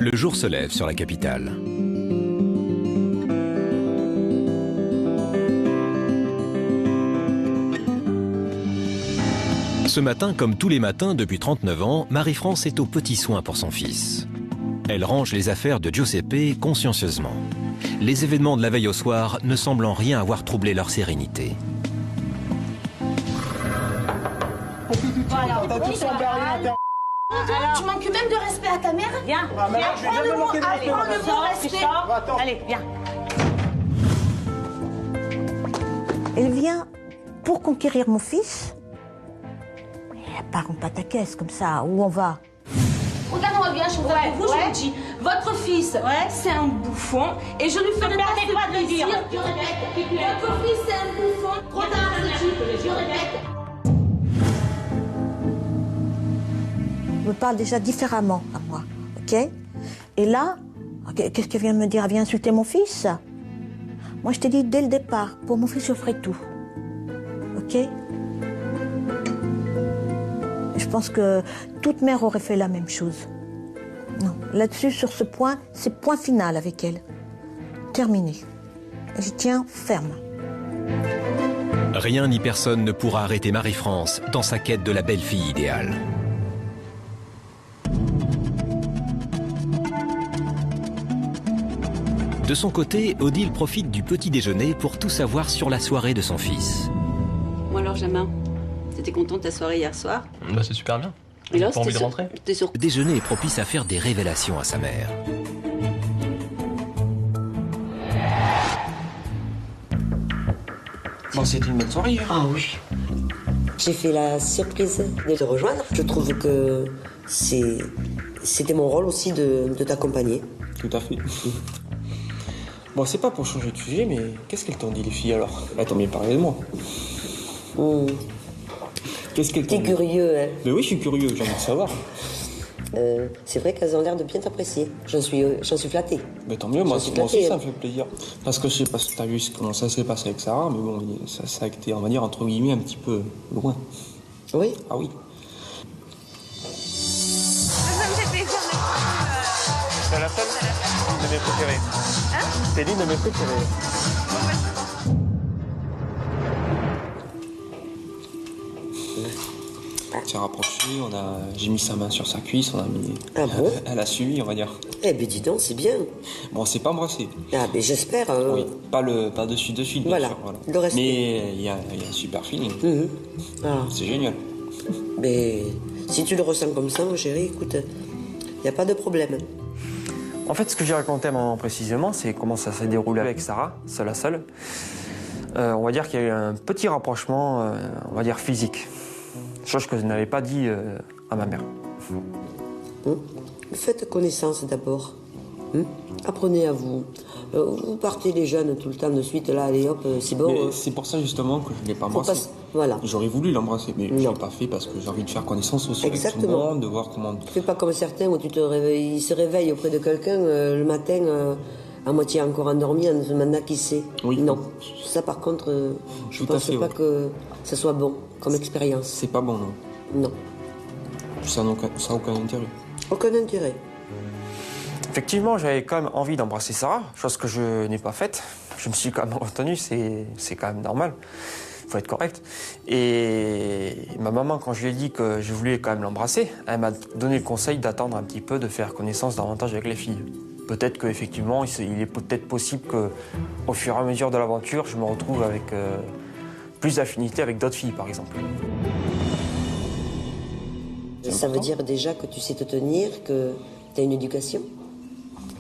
Le jour se lève sur la capitale. Ce matin, comme tous les matins depuis 39 ans, Marie-France est aux petits soins pour son fils. Elle range les affaires de Giuseppe consciencieusement. Les événements de la veille au soir ne semblent en rien avoir troublé leur sérénité. Tu manques même de respect à ta mère. Viens, prends le mot respect. Allez, viens. Elle vient pour conquérir mon fils. Elle part en pataquès comme ça. Où on va? Regarde-moi bien, je vous le dis. Votre fils, c'est un bouffon et je lui ferai pas de plaisir. Je répète, votre fils, c'est un bouffon. Regarde ce type, je répète. Elle me parle déjà différemment à moi, ok? Et là, qu'est-ce qu'elle vient de me dire? Elle vient insulter mon fils? Moi, je t'ai dit dès le départ, pour mon fils, je ferai tout, ok? Je pense que toute mère aurait fait la même chose. Non, là-dessus, sur ce point, c'est point final avec elle. Terminé. J'y tiens ferme. Rien ni personne ne pourra arrêter Marie-France dans sa quête de la belle-fille idéale. De son côté, Odile profite du petit déjeuner pour tout savoir sur la soirée de son fils. Bon alors, Jamin, t'étais content de ta soirée hier soir? Bah c'est super bien. Et là, t'as envie de rentrer? Le déjeuner est propice à faire des révélations à sa mère. Bon, c'était une bonne soirée. Hein. Ah oui. J'ai fait la surprise de te rejoindre. Je trouve que c'était mon rôle aussi de t'accompagner. Tout à fait. Bon, c'est pas pour changer de sujet, mais qu'est-ce qu'elles t'ont dit, les filles, alors? Elles t'ont bien parlé de moi. Qu'est-ce qu'elles t'ont dit? T'es curieux, hein? Mais oui, je suis curieux, j'ai envie de savoir. C'est vrai qu'elles ont l'air de bien t'apprécier. J'en suis flattée. Mais tant mieux, moi aussi, flattée, ça me fait plaisir. Parce que je sais pas si t'as vu comment ça s'est passé avec Sarah, mais bon, ça a été, on va dire, entre guillemets, un petit peu loin. Oui? Ah oui. C'est la seule? L'une de mes préférées. Hein? C'est l'une de mes préférées. On s'est rapproché, j'ai mis sa main sur sa cuisse, Ah bon? Elle a suivi, on va dire. Eh ben dis donc, c'est bien. Bon, on s'est pas embrassé. Ah ben j'espère. Oui, pas dessus, bien voilà. sûr. Voilà. Le respect. Mais il y a un super feeling. Ah. C'est génial. Mais si tu le ressens comme ça, mon chéri, écoute, il n'y a pas de problème. En fait, ce que j'ai raconté à maman précisément, c'est comment ça s'est déroulé avec Sarah, seule à seule. On va dire qu'il y a eu un petit rapprochement, on va dire physique. Chose que je n'avais pas dit à ma mère. Faites connaissance d'abord. Apprenez à vous. Vous partez les jeunes tout le temps de suite, là, allez hop, c'est bon. Mais c'est pour ça justement que je ne l'ai pas embrassé. Voilà. J'aurais voulu l'embrasser, mais je ne l'ai pas fait parce que j'ai envie de faire connaissance aussi avec tout le monde, de voir comment... Fais pas comme certains où tu te réveilles, ils se réveillent auprès de quelqu'un le matin, à moitié encore endormi, en se demandant qui c'est. Oui. Non. Ça par contre, je ne pense pas que ça soit bon comme expérience. C'est pas bon, non? Non. Ça n'a aucun intérêt. Aucun intérêt. Effectivement, j'avais quand même envie d'embrasser Sarah, chose que je n'ai pas faite. Je me suis quand même retenu, c'est quand même normal. Il faut être correct. Et ma maman, quand je lui ai dit que je voulais quand même l'embrasser, elle m'a donné le conseil d'attendre un petit peu, de faire connaissance davantage avec les filles. Peut-être qu'effectivement, il est peut-être possible qu'au fur et à mesure de l'aventure, je me retrouve avec plus d'affinité avec d'autres filles, par exemple. Ça veut dire déjà que tu sais te tenir, que tu as une éducation.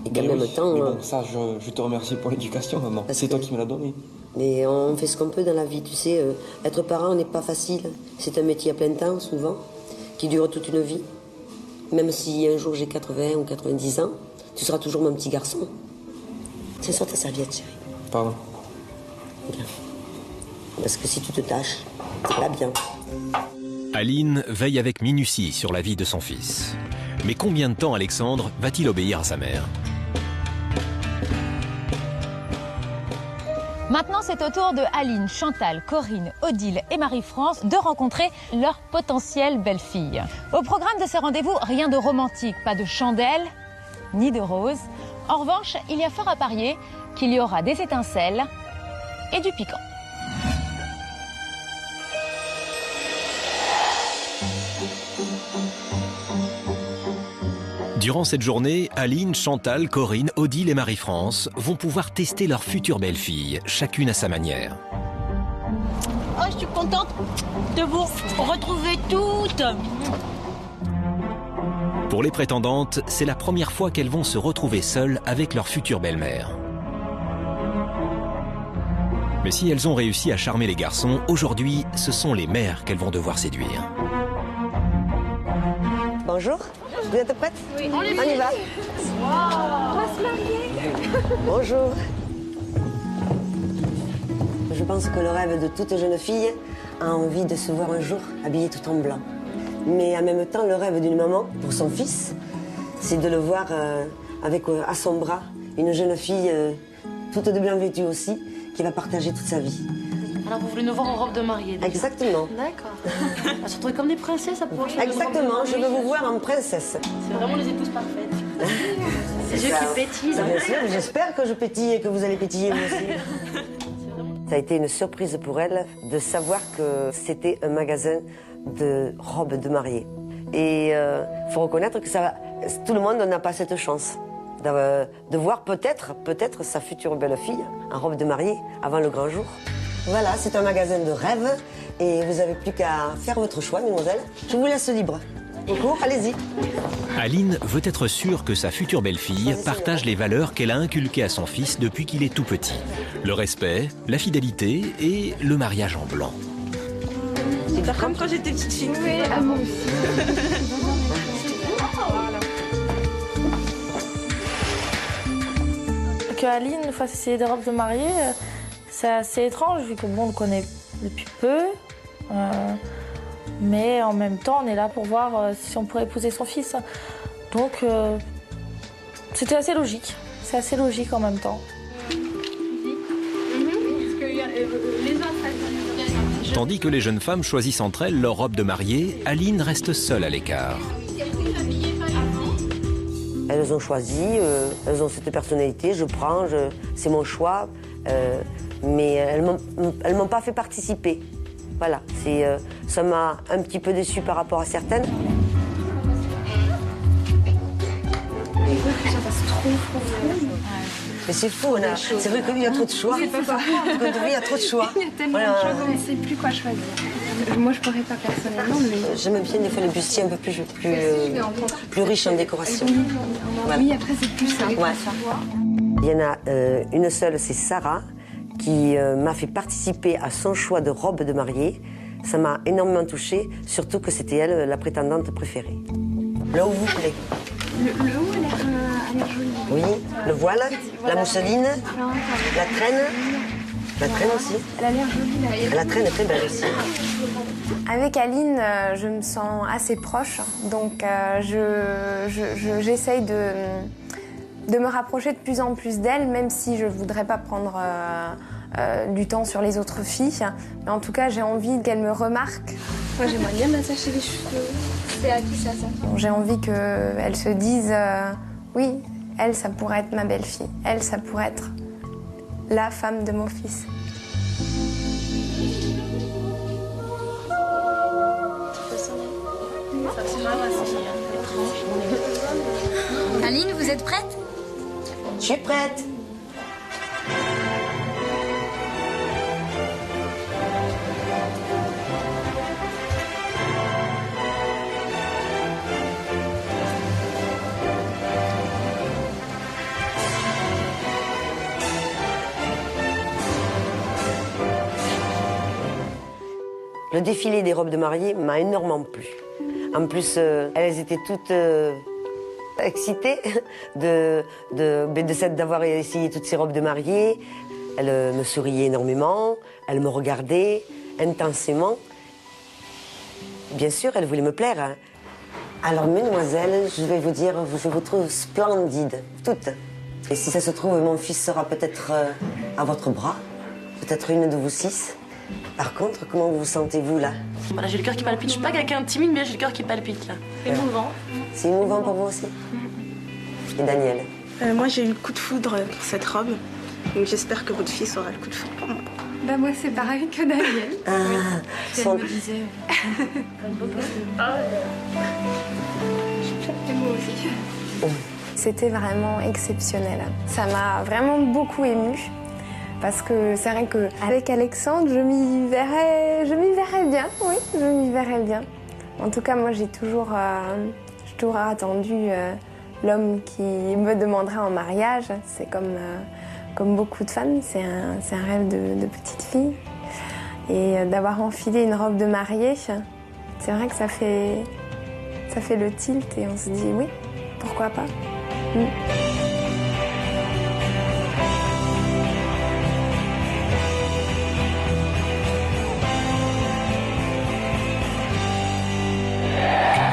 Et qu'en même temps... Mais bon, ça, je te remercie pour l'éducation, maman. C'est toi qui me l'as donné. Mais on fait ce qu'on peut dans la vie, tu sais. Être parent n'est pas facile. C'est un métier à plein temps, souvent, qui dure toute une vie. Même si un jour j'ai 80 ou 90 ans, tu seras toujours mon petit garçon. Tiens, sors ta serviette, chérie. Pardon. Bien. Parce que si tu te tâches, c'est pas bien. Aline veille avec minutie sur la vie de son fils. Mais combien de temps Alexandre va-t-il obéir à sa mère? Maintenant, c'est au tour de Aline, Chantal, Corinne, Odile et Marie-France de rencontrer leur potentielle belle-fille. Au programme de ces rendez-vous, rien de romantique, pas de chandelle, ni de roses. En revanche, il y a fort à parier qu'il y aura des étincelles et du piquant. Durant cette journée, Aline, Chantal, Corinne, Odile et Marie-France vont pouvoir tester leur future belle-fille, chacune à sa manière. Oh, je suis contente de vous retrouver toutes. Pour les prétendantes, c'est la première fois qu'elles vont se retrouver seules avec leur future belle-mère. Mais si elles ont réussi à charmer les garçons, aujourd'hui, ce sont les mères qu'elles vont devoir séduire. Bonjour, vous êtes prête? Oui. On y va. Wow. On va se marier. Bonjour. Je pense que le rêve de toute jeune fille a envie de se voir un jour habillée tout en blanc. Mais en même temps, le rêve d'une maman pour son fils, c'est de le voir avec à son bras une jeune fille toute de blanc vêtue aussi, qui va partager toute sa vie. Alors vous voulez nous voir en robe de mariée? Exactement. D'accord. On se retrouve comme des princesses, ça pourrait. Exactement, je veux vous voir en princesse. C'est vraiment les épouses parfaites. C'est yeux qui pétillent. Bien sûr, j'espère que je pétille et que vous allez pétiller vous aussi. Ça a été une surprise pour elle de savoir que c'était un magasin de robes de mariée. Et il faut reconnaître que tout le monde n'a pas cette chance de voir peut-être sa future belle-fille en robe de mariée avant le grand jour. Voilà, c'est un magasin de rêve et vous n'avez plus qu'à faire votre choix, mesdemoiselles. Je vous laisse libre. Beaucoup, allez-y. Aline veut être sûre que sa future belle-fille partage les valeurs qu'elle a inculquées à son fils depuis qu'il est tout petit. Le respect, la fidélité et le mariage en blanc. C'est pas comme quand j'étais petite fille. Oui, à moi aussi. Que Aline fasse essayer des robes de mariée, c'est assez étrange vu que bon, on le connaît depuis peu. Mais en même temps, on est là pour voir si on pourrait épouser son fils. Donc, c'était assez logique. C'est assez logique en même temps. Tandis que les jeunes femmes choisissent entre elles leur robe de mariée, Aline reste seule à l'écart. Elles ont choisi, elles ont cette personnalité, je prends, c'est mon choix, mais elles m'ont pas fait participer. Voilà, ça m'a un petit peu déçue par rapport à certaines. Mais c'est fou, c'est vrai qu'il y a trop de choix. Il y a trop de choix. Il y a tellement de choses, on ne sait plus quoi choisir. Moi, je ne pourrais pas personnellement, mais... J'aime bien des fois le bustier un peu plus riche en décoration. Voilà. Oui, après, c'est plus simple. Ouais. Il y en a une seule, c'est Sarah, qui m'a fait participer à son choix de robe de mariée. Ça m'a énormément touchée, surtout que c'était elle, la prétendante préférée. Le haut vous plaît? Le haut a l'air joli. Oui, le voile, la mousseline, la traîne. La traîne aussi. Elle a l'air jolie. La traîne est très belle aussi. Avec Aline, je me sens assez proche, donc j'essaye de me rapprocher de plus en plus d'elle, même si je ne voudrais pas prendre du temps sur les autres filles. Mais en tout cas, j'ai envie qu'elle me remarque. Moi, j'aimerais bien m'attacher les cheveux. C'est à qui ça? J'ai envie qu'elle se dise oui, elle, ça pourrait être ma belle-fille. Elle, ça pourrait être la femme de mon fils. Aline, vous êtes prête? Je suis prête. Le défilé des robes de mariée m'a énormément plu. En plus, elles étaient toutes excitées d'avoir essayé toutes ces robes de mariée. Elles me souriaient énormément, elles me regardaient intensément. Bien sûr, elles voulaient me plaire. Hein. Alors, mesdemoiselles, je vais vous dire, je vous trouve splendides, toutes. Et si ça se trouve, mon fils sera peut-être à votre bras, peut-être une de vous 6. Par contre, comment vous sentez-vous là? Voilà, j'ai le cœur qui palpite. Je suis pas quelqu'un de timide, mais j'ai le cœur qui palpite là. C'est émouvant. C'est émouvant pour vous aussi? Et Daniel? Moi, j'ai eu le coup de foudre pour cette robe. Donc j'espère que votre fils aura le coup de foudre pour moi. Bah moi, c'est pareil que Daniel. Elle me disait... Et moi aussi. C'était vraiment exceptionnel. Ça m'a vraiment beaucoup émue. Parce que c'est vrai qu'avec Alexandre, je m'y verrais bien, oui, je m'y verrais bien. En tout cas, moi, j'ai toujours attendu l'homme qui me demanderait en mariage. C'est comme beaucoup de femmes, c'est un rêve de petite fille. Et d'avoir enfilé une robe de mariée, c'est vrai que ça fait le tilt et on se dit oui, pourquoi pas.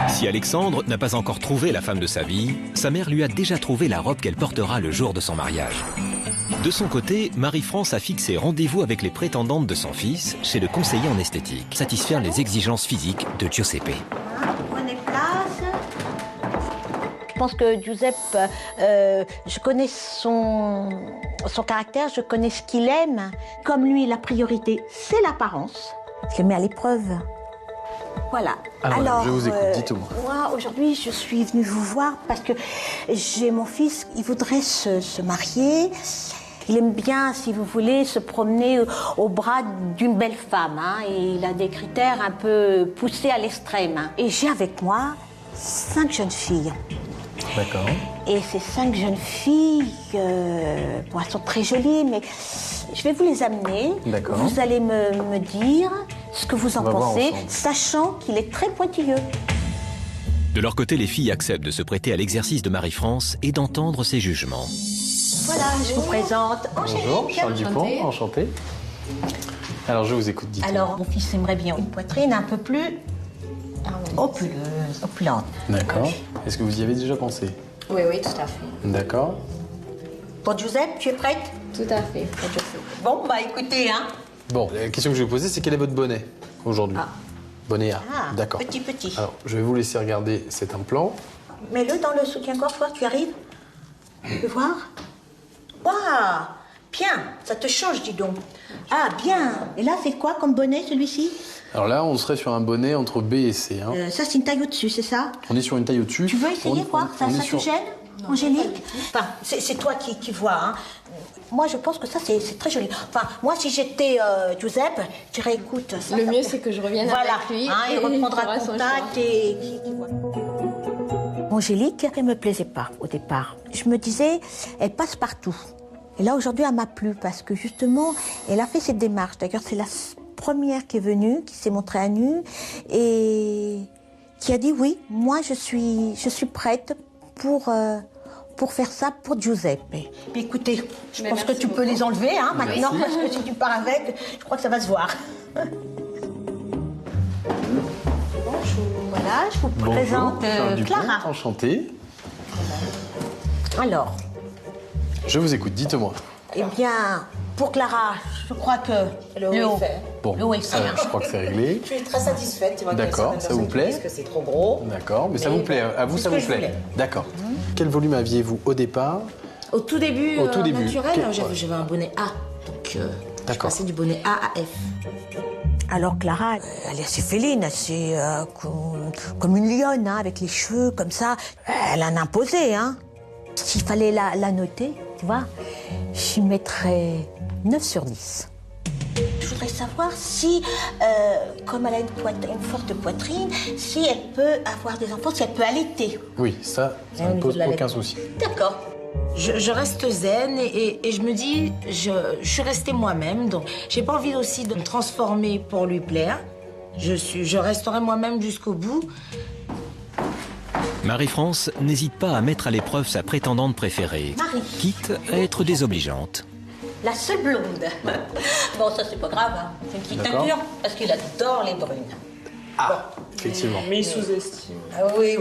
Si Alexandre n'a pas encore trouvé la femme de sa vie, sa mère lui a déjà trouvé la robe qu'elle portera le jour de son mariage. De son côté, Marie-France a fixé rendez-vous avec les prétendantes de son fils chez le conseiller en esthétique, satisfaire les exigences physiques de Giuseppe. Prenez place. Je pense que Giuseppe, je connais son caractère, je connais ce qu'il aime. Comme lui, la priorité, c'est l'apparence. Je le mets à l'épreuve. Voilà. Alors je vous écoute, dites-moi. Moi, aujourd'hui, je suis venue vous voir parce que j'ai mon fils, il voudrait se marier. Il aime bien, si vous voulez, se promener au bras d'une belle femme. Hein, et il a des critères un peu poussés à l'extrême. Hein. Et j'ai avec moi 5 jeunes filles. D'accord. Et ces 5 jeunes filles, bon, elles sont très jolies, mais je vais vous les amener. D'accord. Vous allez me dire ce que vous en pensez, sachant qu'il est très pointilleux. De leur côté, les filles acceptent de se prêter à l'exercice de Marie-France et d'entendre ses jugements. Voilà, je vous présente Angélique. Bonjour, Charles Dupont, enchanté. Alors, je vous écoute, dites-moi. Alors, mon fils aimerait bien une poitrine un peu plus opulente. D'accord. Est-ce que vous y avez déjà pensé? Oui, tout à fait. D'accord. Pour Giuseppe, tu es prête? Tout à fait, pour Giuseppe. Bon, bah écoutez, hein. Bon, la question que je vais vous poser, c'est quel est votre bonnet aujourd'hui? Bonnet A. Ah, d'accord. Petit. Alors, je vais vous laisser regarder cet implant. Mets-le dans le soutien-gorge, voir, tu arrives? Tu peux voir? Waouh! Bien, ça te change, dis donc. Ah, bien. Et là, c'est quoi comme bonnet, celui-ci? Alors là, on serait sur un bonnet entre B et C. Hein. Ça, c'est une taille au-dessus, c'est ça? On est sur une taille au-dessus. Tu veux essayer, quoi? Ça te gêne, Angélique? Enfin, c'est toi qui vois, hein. Moi, je pense que ça, c'est très joli. Enfin, moi, si j'étais Giuseppe, je dirais, écoute... Ça, le mieux, c'est que je revienne avec lui. Hein, il reprendra contact et... Angélique, elle me plaisait pas au départ. Je me disais, elle passe partout. Et là, aujourd'hui, elle m'a plu parce que, justement, elle a fait cette démarche. D'ailleurs, c'est la première qui est venue, qui s'est montrée à nu et qui a dit, oui, moi, je suis prête pour faire ça pour Giuseppe. Mais écoutez, je pense que tu peux les enlever hein, maintenant, parce que si tu pars avec, je crois que ça va se voir. Voilà, je vous présente Clara. Enchanté. Alors. Je vous écoute, dites-moi. Eh bien, pour Clara, je crois que le haut est fait. Bon, le haut est fait. je crois que c'est réglé. Je suis très satisfaite. Tu vois. D'accord, ça vous plaît? Parce que c'est trop gros. D'accord, mais ça vous plaît. À vous, ça vous plaît? D'accord. Quel volume aviez-vous au départ? Au tout début, naturel, Okay. j'avais un bonnet A. Donc, je passais du bonnet A à F. Alors Clara, elle est assez féline, assez comme une lionne, hein, avec les cheveux comme ça. Elle en a imposé, hein. S'il fallait la noter, tu vois, j'y mettrais 9 sur 10. Je voudrais savoir si, comme elle a une forte poitrine, si elle peut avoir des enfants, si elle peut allaiter. Oui, ça ne pose aucun souci. D'accord. Je reste zen et je me dis, je suis restée moi-même, donc j'ai pas envie aussi de me transformer pour lui plaire. Je resterai moi-même jusqu'au bout. Marie-France n'hésite pas à mettre à l'épreuve sa prétendante préférée, quitte à être désobligeante. La seule blonde. Bon, ça c'est pas grave, hein. C'est une petite teinture, parce qu'il adore les brunes. Ah, bon. Effectivement. Mais il sous-estime. Ah oui.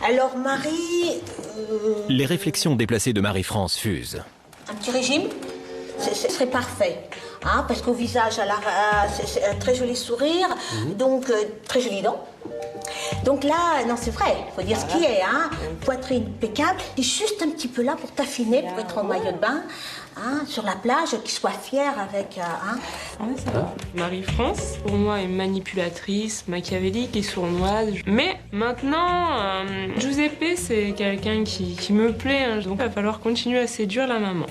Alors Marie... Les réflexions déplacées de Marie-France fusent. Un petit régime, ce serait parfait. Hein, parce qu'au visage, c'est un très joli sourire, donc très jolies dents. Donc là, non, c'est vrai, il faut dire ce qui est, hein. Poitrine impeccable, et juste un petit peu là pour t'affiner, pour être en maillot de bain, hein, sur la plage, qu'il soit fier avec... hein. Marie-France, pour moi, est manipulatrice, machiavélique et sournoise. Mais maintenant, Giuseppe, c'est quelqu'un qui me plaît, hein. Donc il va falloir continuer à séduire la maman.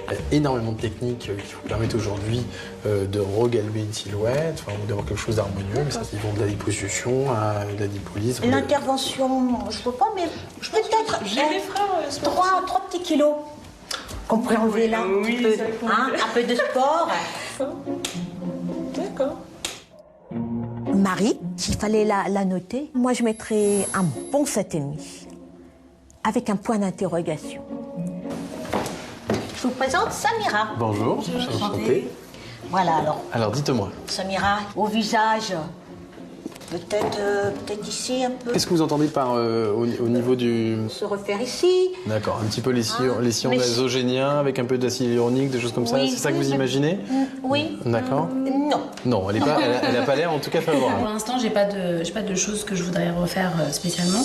Il y a énormément de techniques qui vous permettent aujourd'hui de regalber une silhouette, d'avoir quelque chose d'harmonieux, mais ça, ils vont de la liposuction à de la lipolyse. L'intervention, je ne peux pas, mais je peux peut-être... J'ai mes frères... 3 petits kilos qu'on pourrait enlever là, oui, un peu de sport. D'accord. Marie, s'il fallait la noter, moi je mettrais un bon 7,5, avec un point d'interrogation. Je vous présente Samira. Bonjour, je suis enchantée. Voilà, alors. Alors, dites-moi. Samira, au visage, peut-être ici un peu. Qu'est-ce que vous entendez par au niveau du... Se refaire ici. D'accord, un petit peu les sillons nasogéniens avec un peu d'acide hyaluronique, des choses comme ça. C'est ça que vous imaginez? Oui. D'accord. Non. Non, elle n'a pas l'air en tout cas favorable. Pour l'instant, j'ai pas de choses que je voudrais refaire spécialement.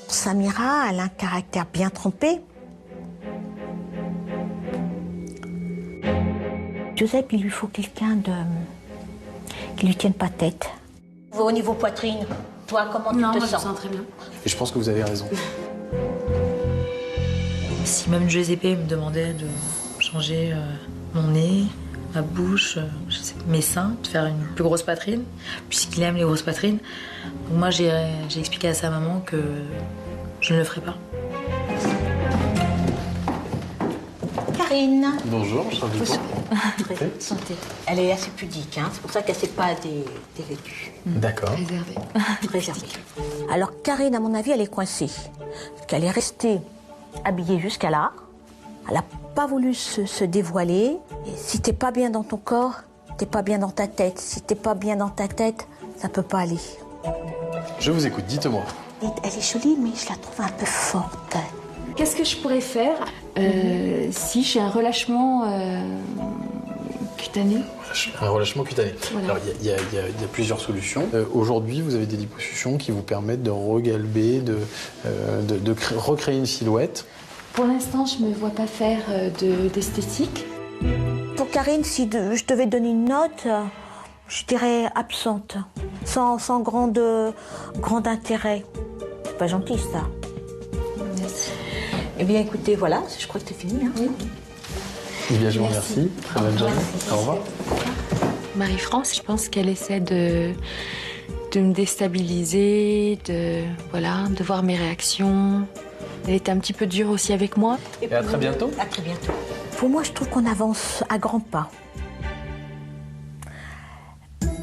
Samira, elle a un caractère bien trempé. Joseph, il lui faut quelqu'un qui lui tienne pas tête. Au niveau poitrine, toi, comment tu te sens? Non, je me sens très bien. Et je pense que vous avez raison. Si même Giuseppe me demandait de changer mon nez, ma bouche, mes seins, de faire une plus grosse poitrine, puisqu'il aime les grosses poitrines, donc moi j'ai expliqué à sa maman que je ne le ferai pas. Karine. Bonjour, je suis Santé. Elle est assez pudique, hein. C'est pour ça qu'elle ne s'est pas dévêtue. D'accord. Réservée. Alors Karine, à mon avis, elle est coincée. Parce qu'elle est restée habillée jusqu'à là. Elle n'a pas voulu se dévoiler. Et si t'es pas bien dans ton corps, t'es pas bien dans ta tête. Si t'es pas bien dans ta tête, ça peut pas aller. Je vous écoute, dites-moi. Elle est jolie, mais je la trouve un peu forte. Qu'est-ce que je pourrais faire si j'ai un relâchement cutané? Un relâchement cutané. Voilà. Alors, il y a plusieurs solutions. Aujourd'hui, vous avez des liposuctions qui vous permettent de regalber, de recréer une silhouette. Pour l'instant, je ne me vois pas faire d'esthétique. Pour Karine, si je devais donner une note, je dirais absente, sans grand intérêt. C'est pas gentil, ça. Merci. Eh bien, écoutez, voilà, je crois que c'est fini. Hein. Oui. Eh bien, je vous remercie. Très bonne journée. Au revoir. Marie-France, je pense qu'elle essaie de me déstabiliser, de voir mes réactions. Elle était un petit peu dure aussi avec moi. Et à très bientôt. À très bientôt. Pour moi, je trouve qu'on avance à grands pas.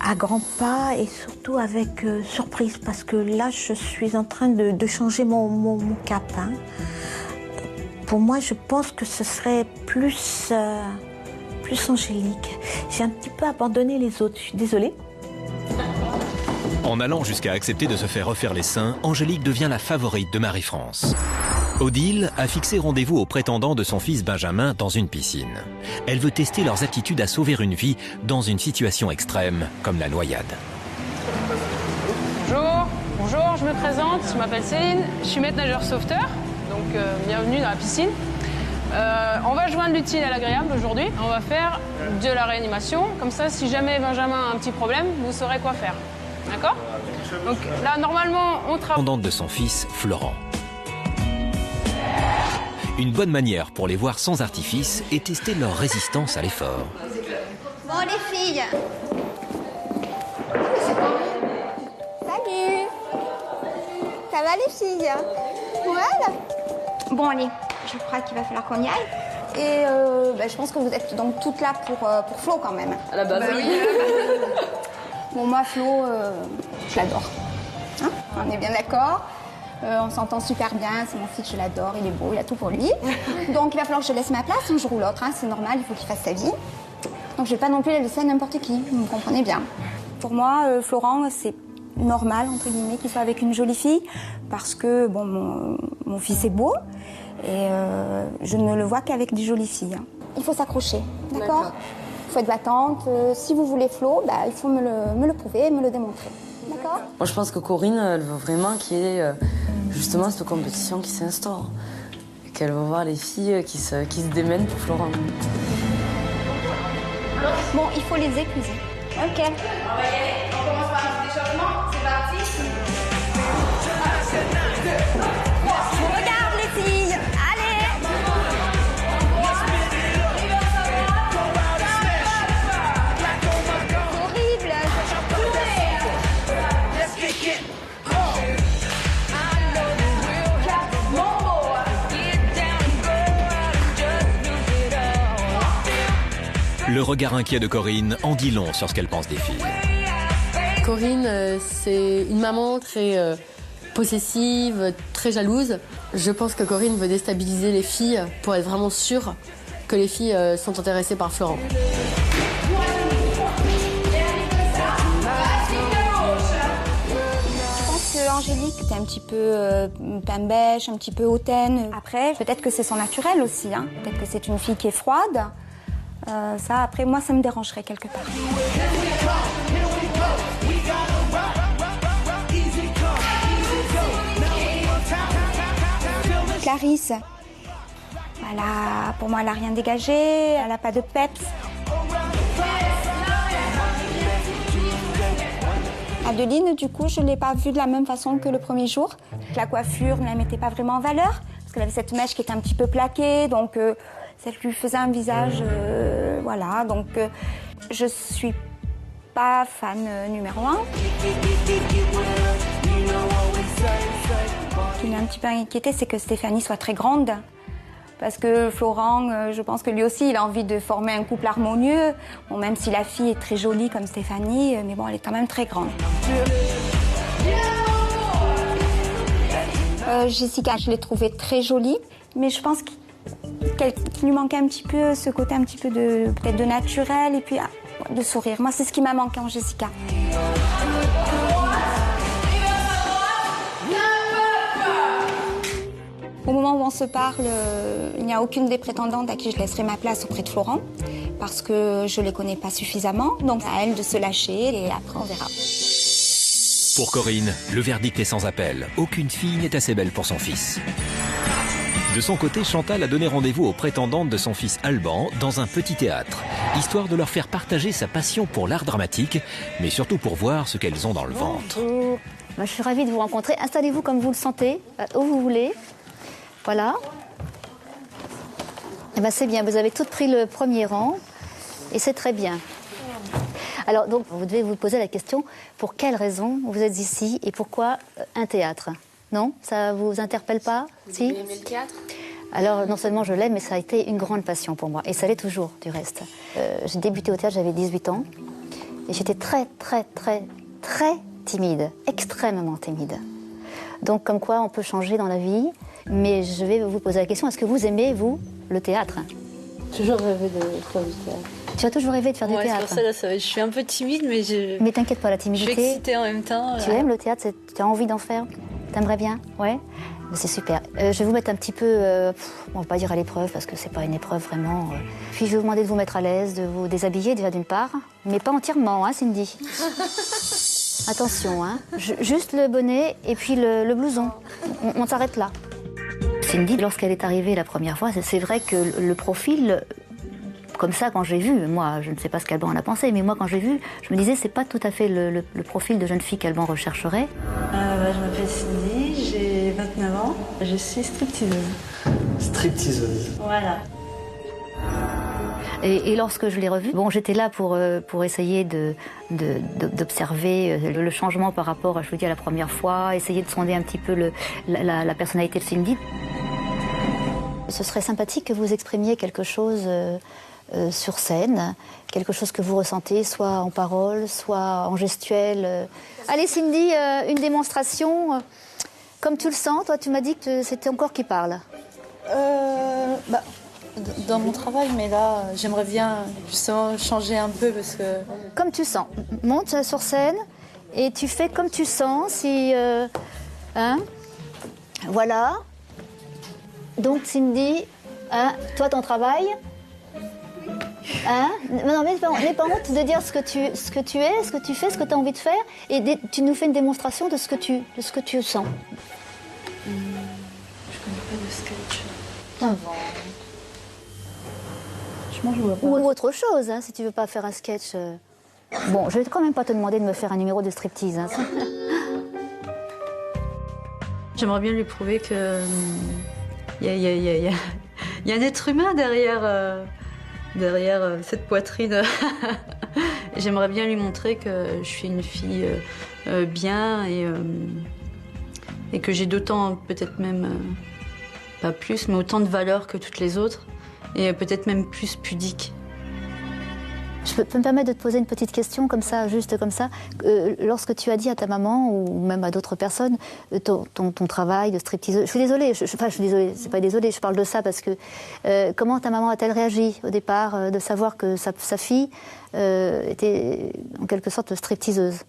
À grands pas et surtout avec surprise, parce que là, je suis en train de changer mon cap. Hein. Pour moi, je pense que ce serait plus angélique. J'ai un petit peu abandonné les autres, je suis désolée. En allant jusqu'à accepter de se faire refaire les seins, Angélique devient la favorite de Marie-France. Odile a fixé rendez-vous au prétendant de son fils Benjamin dans une piscine. Elle veut tester leurs aptitudes à sauver une vie dans une situation extrême comme la noyade. Bonjour, je me présente, je m'appelle Céline, je suis maître nageur sauveteur, donc bienvenue dans la piscine. On va joindre l'utile à l'agréable aujourd'hui. On va faire de la réanimation, comme ça si jamais Benjamin a un petit problème, vous saurez quoi faire. D'accord? Donc là, normalement, on travaille... De son fils, Florent. Une bonne manière pour les voir sans artifice et tester leur résistance à l'effort. Bon les filles. Salut. Ça va les filles? Voilà. Bon allez, je crois qu'il va falloir qu'on y aille. Et je pense que vous êtes donc toutes là pour Flo quand même. À la base, oui. Bon moi Flo, je l'adore. Hein, on est bien d'accord. On s'entend super bien, c'est mon fils, je l'adore, il est beau, il a tout pour lui. Donc il va falloir que je laisse ma place un jour ou l'autre, hein, c'est normal, il faut qu'il fasse sa vie. Donc je vais pas non plus la laisser à n'importe qui, vous me comprenez bien. Pour moi, Florent, c'est normal, entre guillemets, qu'il soit avec une jolie fille, parce que bon, mon fils est beau, et je ne le vois qu'avec des jolies filles. Hein. Il faut s'accrocher, d'accord? Il faut être battante. Si vous voulez Flo, il faut me le prouver et me le démontrer. D'accord. Moi, je pense que Corinne, elle veut vraiment qu'il y ait justement cette compétition qui s'instaure. Qu'elle va voir les filles qui se démènent pour Florent. Bon, il faut les écluser. Ok. On va y aller. On commence par un petit échauffement. C'est parti. Je vous regarde, les filles. Allez. Horrible. Le regard inquiet de Corinne en dit long sur ce qu'elle pense des filles. Corinne, c'est une maman très possessive, très jalouse. Je pense que Corinne veut déstabiliser les filles pour être vraiment sûre que les filles sont intéressées par Florent. Je pense que Angélique était un petit peu pambèche, un petit peu hautaine. Après, peut-être que c'est son naturel aussi. Hein. Peut-être que c'est une fille qui est froide. Ça, après, moi, ça me dérangerait quelque part. Clarisse, pour moi, elle n'a rien dégagé, elle n'a pas de peps. Adeline, du coup, je ne l'ai pas vue de la même façon que le premier jour. La coiffure ne la mettait pas vraiment en valeur, parce qu'elle avait cette mèche qui était un petit peu plaquée, donc ça lui faisait un visage, voilà. Donc, je suis pas fan numéro 1. Ce qui m'a un petit peu inquiétée, c'est que Stéphanie soit très grande. Parce que Florent, je pense que lui aussi, il a envie de former un couple harmonieux. Bon, même si la fille est très jolie comme Stéphanie, mais bon, elle est quand même très grande. Jessica, je l'ai trouvée très jolie, mais je pense qu'il lui manquait un petit peu ce côté un petit peu peut-être de naturel et puis de sourire. Moi, c'est ce qui m'a manqué en Jessica. Au moment où on se parle, il n'y a aucune des prétendantes à qui je laisserai ma place auprès de Florent parce que je ne les connais pas suffisamment. Donc à elle de se lâcher et après on verra. Pour Corinne, le verdict est sans appel. Aucune fille n'est assez belle pour son fils. De son côté, Chantal a donné rendez-vous aux prétendantes de son fils Alban dans un petit théâtre, histoire de leur faire partager sa passion pour l'art dramatique, mais surtout pour voir ce qu'elles ont dans le ventre. Bonjour. Je suis ravie de vous rencontrer. Installez-vous comme vous le sentez, où vous voulez. Voilà. Et ben c'est bien, vous avez toutes pris le premier rang et c'est très bien. Alors donc vous devez vous poser la question, pour quelle raison vous êtes ici et pourquoi un théâtre? Non? Ça vous interpelle pas? Si? Vous aimez le théâtre? Alors non seulement je l'aime, mais ça a été une grande passion pour moi et ça l'est toujours du reste. J'ai débuté au théâtre, j'avais 18 ans et j'étais très timide, extrêmement timide. Donc comme quoi on peut changer dans la vie. Mais je vais vous poser la question, est-ce que vous aimez, vous, le théâtre? Toujours rêvé de faire du théâtre. Tu as toujours rêvé de faire du théâtre? C'est pour ça, là, je suis un peu timide, mais Mais t'inquiète pas, la timidité... Je suis excitée en même temps. Tu aimes le théâtre? Tu as envie d'en faire? T'aimerais bien? Ouais? C'est super. Je vais vous mettre un petit peu, on va pas dire à l'épreuve, parce que c'est pas une épreuve vraiment. Puis je vais vous demander de vous mettre à l'aise, de vous déshabiller déjà d'une part, mais pas entièrement, hein, Cindy? Attention, hein. Juste le bonnet et puis le blouson. On s'arrête là. Cindy, lorsqu'elle est arrivée la première fois, c'est vrai que le profil, comme ça, quand j'ai vu, moi, je ne sais pas ce qu'Alban en a pensé, mais moi, quand j'ai vu, je me disais, c'est pas tout à fait le profil de jeune fille qu'Alban rechercherait. Je m'appelle Cindy, j'ai 29 ans, je suis stripteaseuse. Stripteaseuse. Voilà. Et lorsque je l'ai revue, bon, j'étais là pour essayer d'observer le changement par rapport, je vous dis, à la première fois, essayer de sonder un petit peu la personnalité de Cindy. Ce serait sympathique que vous exprimiez quelque chose sur scène, quelque chose que vous ressentez, soit en parole, soit en gestuelle. Allez Cindy, une démonstration. Comme tu le sens, toi tu m'as dit que c'était ton corps qui parle. Dans mon travail, mais là, j'aimerais bien justement changer un peu parce que... Comme tu sens. Monte sur scène et tu fais comme tu sens. Si, hein? Voilà. Donc Cindy, hein, toi ton travail, Hein? Non, mais n'aie pas honte de dire ce que tu es, ce que tu fais, ce que tu as envie de faire, et tu nous fais une démonstration de ce que tu sens. Je connais pas de sketch. Ah bon. Je vois pas. Ou autre chose, hein, si tu veux pas faire un sketch. Bon, je vais quand même pas te demander de me faire un numéro de striptease. Hein. J'aimerais bien lui prouver que il y a un être humain derrière cette poitrine. J'aimerais bien lui montrer que je suis une fille bien et que j'ai d'autant, peut-être même, pas plus, mais autant de valeur que toutes les autres et peut-être même plus pudique. Je peux me permettre de te poser une petite question comme ça, juste comme ça. Lorsque tu as dit à ta maman ou même à d'autres personnes ton travail de stripteaseuse, je suis désolée, je suis désolée, c'est pas désolée, je parle de ça parce que comment ta maman a-t-elle réagi au départ de savoir que sa fille était en quelque sorte stripteaseuse?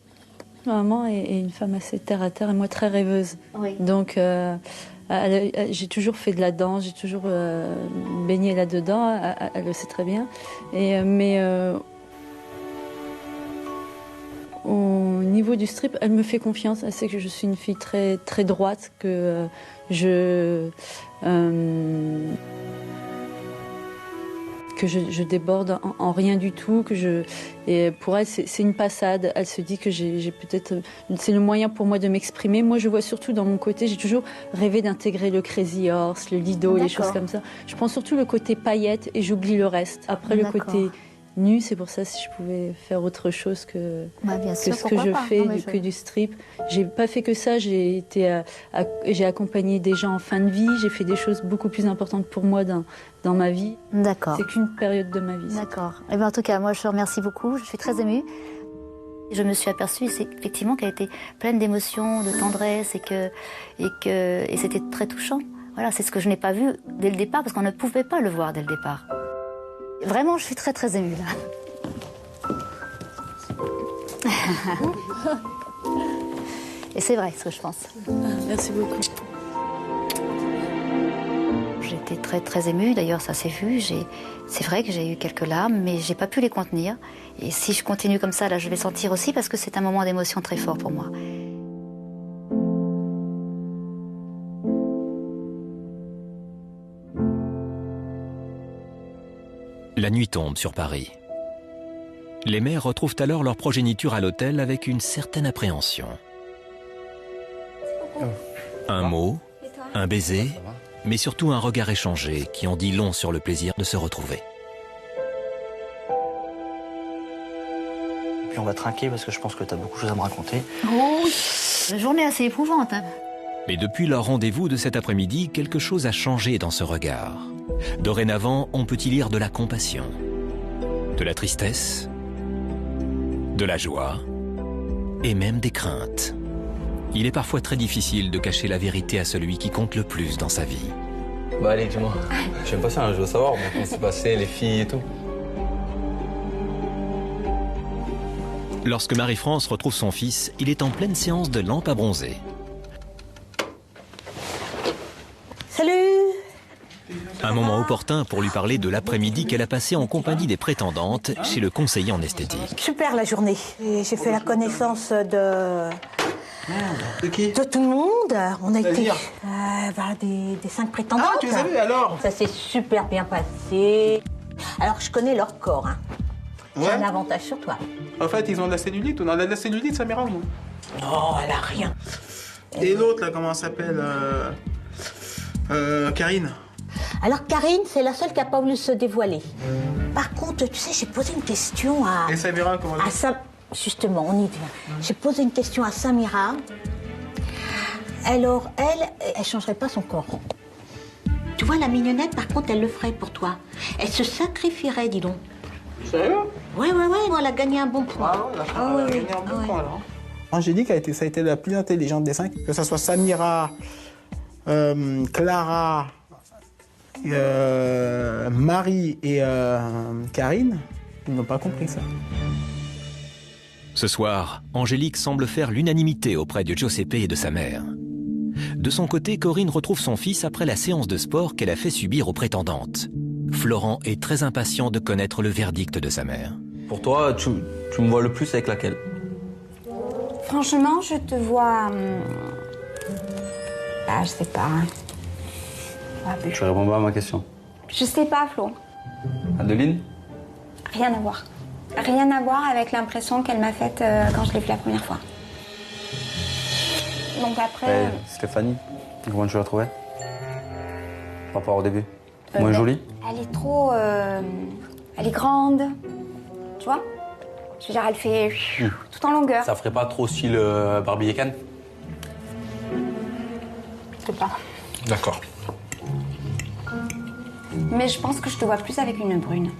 Ma maman est une femme assez terre à terre et moi très rêveuse. Oui. Donc j'ai toujours fait de la danse, j'ai toujours baigné là-dedans, elle le sait très bien. Mais au niveau du strip, elle me fait confiance. Elle sait que je suis une fille très, très droite, que je déborde en rien du tout, et pour elle c'est une passade. Elle se dit que j'ai peut-être, c'est le moyen pour moi de m'exprimer. Moi je vois surtout dans mon côté, j'ai toujours rêvé d'intégrer le Crazy Horse, le Lido, les choses comme ça. Je prends surtout le côté paillettes et j'oublie le reste. Après le côté nu, c'est pour ça si je pouvais faire autre chose que ce que je fais, que du strip. J'ai pas fait que ça, j'ai accompagné des gens en fin de vie, j'ai fait des choses beaucoup plus importantes pour moi dans ma vie. D'accord. C'est qu'une période de ma vie. D'accord. Et bien en tout cas, moi je te remercie beaucoup, je suis très émue. Je me suis aperçue effectivement qu'elle était pleine d'émotions, de tendresse et c'était très touchant. Voilà, c'est ce que je n'ai pas vu dès le départ parce qu'on ne pouvait pas le voir dès le départ. Vraiment, je suis très très émue là. Et c'est vrai ce que je pense. Merci beaucoup. J'étais très très émue, d'ailleurs ça s'est vu. C'est vrai que j'ai eu quelques larmes, mais j'ai pas pu les contenir. Et si je continue comme ça, là, je vais sentir aussi parce que c'est un moment d'émotion très fort pour moi. La nuit tombe sur Paris. Les mères retrouvent alors leur progéniture à l'hôtel avec une certaine appréhension. Un mot, un baiser, mais surtout un regard échangé qui en dit long sur le plaisir de se retrouver. Puis on va trinquer parce que je pense que tu as beaucoup de choses à me raconter. Oh oui, la journée est assez éprouvante. Hein. Mais depuis leur rendez-vous de cet après-midi, quelque chose a changé dans ce regard. Dorénavant, on peut y lire de la compassion, de la tristesse, de la joie et même des craintes. Il est parfois très difficile de cacher la vérité à celui qui compte le plus dans sa vie. Bah allez, dis-moi. J'aime pas ça, je veux savoir comment c'est passé, les filles et tout. Lorsque Marie-France retrouve son fils, il est en pleine séance de lampe à bronzer. Salut! Un moment opportun pour lui parler de l'après-midi qu'elle a passé en compagnie des prétendantes chez le conseiller en esthétique. Super la journée. J'ai fait la connaissance de qui? De tout le monde. On a été des 5 prétendantes. Ah, tu les as vues alors? Ça s'est super bien passé. Alors, je connais leur corps. Hein. J'ai un avantage sur toi. En fait, ils ont de la cellulite. On a de la cellulite, Samira ou non? Non, elle a rien. Et l'autre, là, comment elle s'appelle Karine. Alors, Karine, c'est la seule qui n'a pas voulu se dévoiler. Par contre, tu sais, j'ai posé une question à... Et Samira, comment elle dit? Justement, on y vient. J'ai posé une question à Samira. Alors, elle changerait pas son corps. Tu vois, la mignonnette, par contre, elle le ferait pour toi. Elle se sacrifierait, dis donc. Sérieux? Ouais. Elle a gagné un bon point. Ah ouais, d'accord. Elle a gagné un bon point, alors. Angélique ça a été la plus intelligente des 5. Que ce soit Samira, Clara, Marie et Karine, ils n'ont pas compris ça. Ce soir, Angélique semble faire l'unanimité auprès de Giuseppe et de sa mère. De son côté, Corinne retrouve son fils après la séance de sport qu'elle a fait subir aux prétendantes. Florent est très impatient de connaître le verdict de sa mère. Pour toi, tu me vois le plus avec laquelle? Franchement, je te vois... je sais pas. Tu réponds pas à ma question. Je sais pas, Flo. Adeline? Rien à voir. Rien à voir avec l'impression qu'elle m'a faite quand je l'ai vue la première fois. Donc après... Stéphanie, comment tu l'as trouvée? Par rapport au début? Moins jolie? Elle est trop... elle est grande. Tu vois? Je veux dire, elle fait tout en longueur. Ça ferait pas trop style Barbie et Ken? Je sais pas. D'accord. Mais je pense que je te vois plus avec une brune.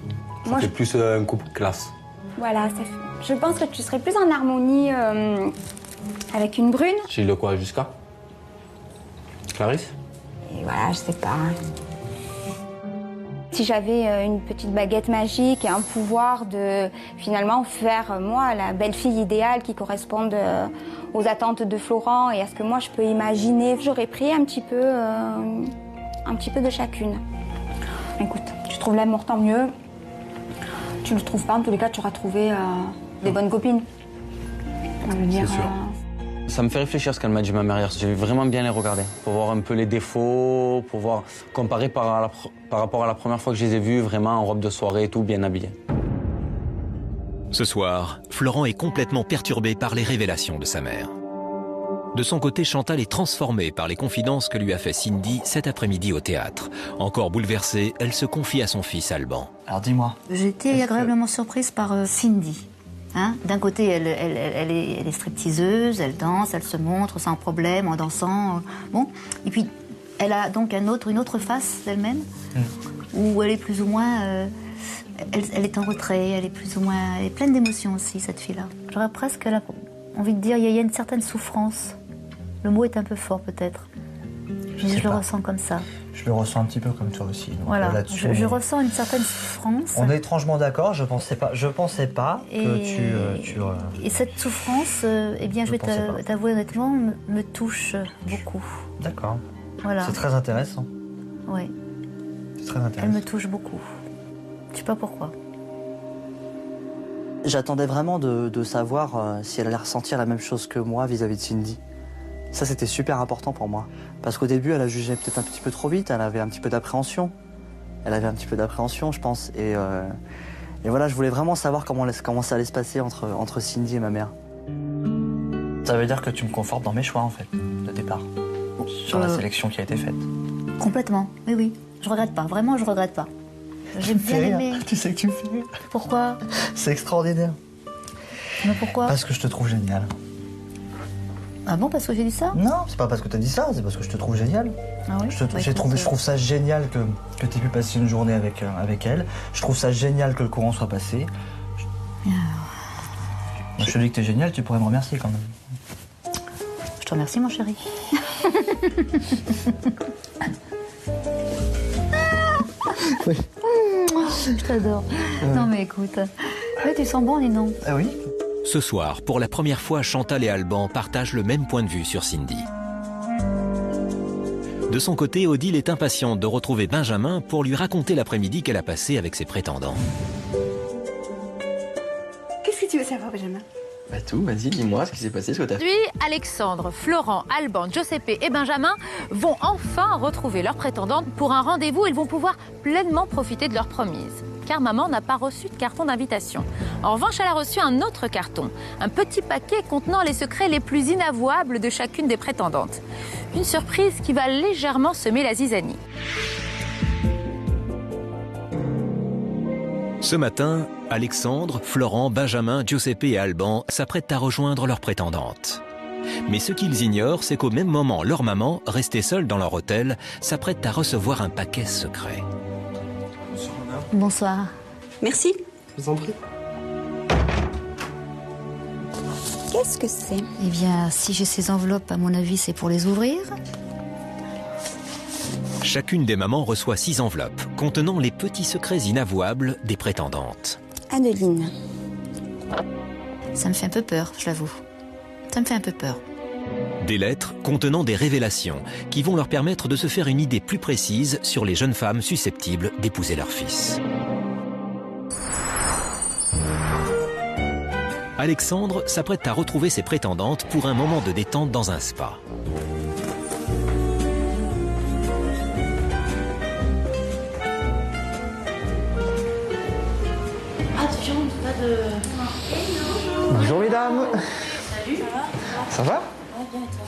Ça fait plus un couple classe. Voilà, je pense que tu serais plus en harmonie avec une brune. Style de quoi, jusqu'à Clarisse? Et voilà, je sais pas. Si j'avais une petite baguette magique et un pouvoir de finalement faire moi la belle-fille idéale qui corresponde aux attentes de Florent et à ce que moi je peux imaginer, j'aurais pris un petit peu de chacune. Écoute, tu trouves l'amour, tant mieux. Tu le trouves pas, en tous les cas, tu auras trouvé des bonnes copines. C'est sûr. Ça me fait réfléchir ce qu'elle m'a dit ma mère hier. J'ai vraiment bien les regarder pour voir un peu les défauts, pour voir comparer par rapport à la première fois que je les ai vus, vraiment en robe de soirée et tout, bien habillés. Ce soir, Florent est complètement perturbé par les révélations de sa mère. De son côté, Chantal est transformée par les confidences que lui a fait Cindy cet après-midi au théâtre. Encore bouleversée, elle se confie à son fils Alban. Alors dis-moi. J'ai été agréablement surprise par Cindy. Hein, d'un côté, elle est stripteaseuse, elle danse, elle se montre sans problème, en dansant. Bon. Et puis, elle a donc une autre face d'elle-même, où elle est plus ou moins... elle est en retrait, elle est plus ou moins... Elle est pleine d'émotions aussi, cette fille-là. J'aurais presque envie de dire, il y a une certaine souffrance. Le mot est un peu fort, peut-être. Mais je le ressens comme ça. Je le ressens un petit peu comme toi aussi. Donc voilà, je ressens une certaine souffrance. On est étrangement d'accord, je pensais pas que tu... Et cette souffrance, eh bien, je vais t'avouer honnêtement, me touche beaucoup. D'accord. Voilà. C'est très intéressant. Oui. C'est très intéressant. Elle me touche beaucoup. Je sais pas pourquoi. J'attendais vraiment de savoir si elle allait ressentir la même chose que moi vis-à-vis de Cindy. Ça, c'était super important pour moi. Parce qu'au début, elle a jugé peut-être un petit peu trop vite, elle avait un petit peu d'appréhension. Je pense. Et voilà, je voulais vraiment savoir comment ça allait se passer entre Cindy et ma mère. Ça veut dire que tu me confortes dans mes choix, en fait, de départ. Sur la sélection qui a été faite. Complètement, oui. Je regrette pas, vraiment, je regrette pas. J'ai bien aimé. Tu sais que tu me fais rire. Pourquoi? C'est extraordinaire. Mais pourquoi? Parce que je te trouve génial. Ah bon, parce que j'ai dit ça? Non, c'est pas parce que t'as dit ça, c'est parce que je te trouve génial. Ah oui? Je trouve ça génial que t'aies pu passer une journée avec elle. Je trouve ça génial que le courant soit passé. Je te dis que t'es génial, tu pourrais me remercier quand même. Je te remercie, mon chéri. Oui. Je t'adore. Non mais écoute, tu sens bon, dis non? Ah oui. Ce soir, pour la première fois, Chantal et Alban partagent le même point de vue sur Cindy. De son côté, Odile est impatiente de retrouver Benjamin pour lui raconter l'après-midi qu'elle a passé avec ses prétendants. Qu'est-ce que tu veux savoir, Benjamin? Bah tout, vas-y, dis-moi ce qui s'est passé, ce que t'as fait. Aujourd'hui, Alexandre, Florent, Alban, Giuseppe et Benjamin vont enfin retrouver leurs prétendantes pour un rendez-vous. Ils vont pouvoir pleinement profiter de leur promise. Car maman n'a pas reçu de carton d'invitation. En revanche, elle a reçu un autre carton, un petit paquet contenant les secrets les plus inavouables de chacune des prétendantes. Une surprise qui va légèrement semer la zizanie. Ce matin, Alexandre, Florent, Benjamin, Giuseppe et Alban s'apprêtent à rejoindre leurs prétendantes. Mais ce qu'ils ignorent, c'est qu'au même moment, leur maman, restée seule dans leur hôtel, s'apprête à recevoir un paquet secret. Bonsoir. Merci. Je vous en prie. Qu'est-ce que c'est? Eh bien, si j'ai ces enveloppes, à mon avis, c'est pour les ouvrir. Chacune des mamans reçoit 6 enveloppes contenant les petits secrets inavouables des prétendantes. Adeline. Ça me fait un peu peur, je l'avoue. Ça me fait un peu peur. Des lettres contenant des révélations qui vont leur permettre de se faire une idée plus précise sur les jeunes femmes susceptibles d'épouser leur fils. Alexandre s'apprête à retrouver ses prétendantes pour un moment de détente dans un spa. Pas de viande, pas de... Bonjour mesdames. Salut. Ça va? Ouais, bien et toi?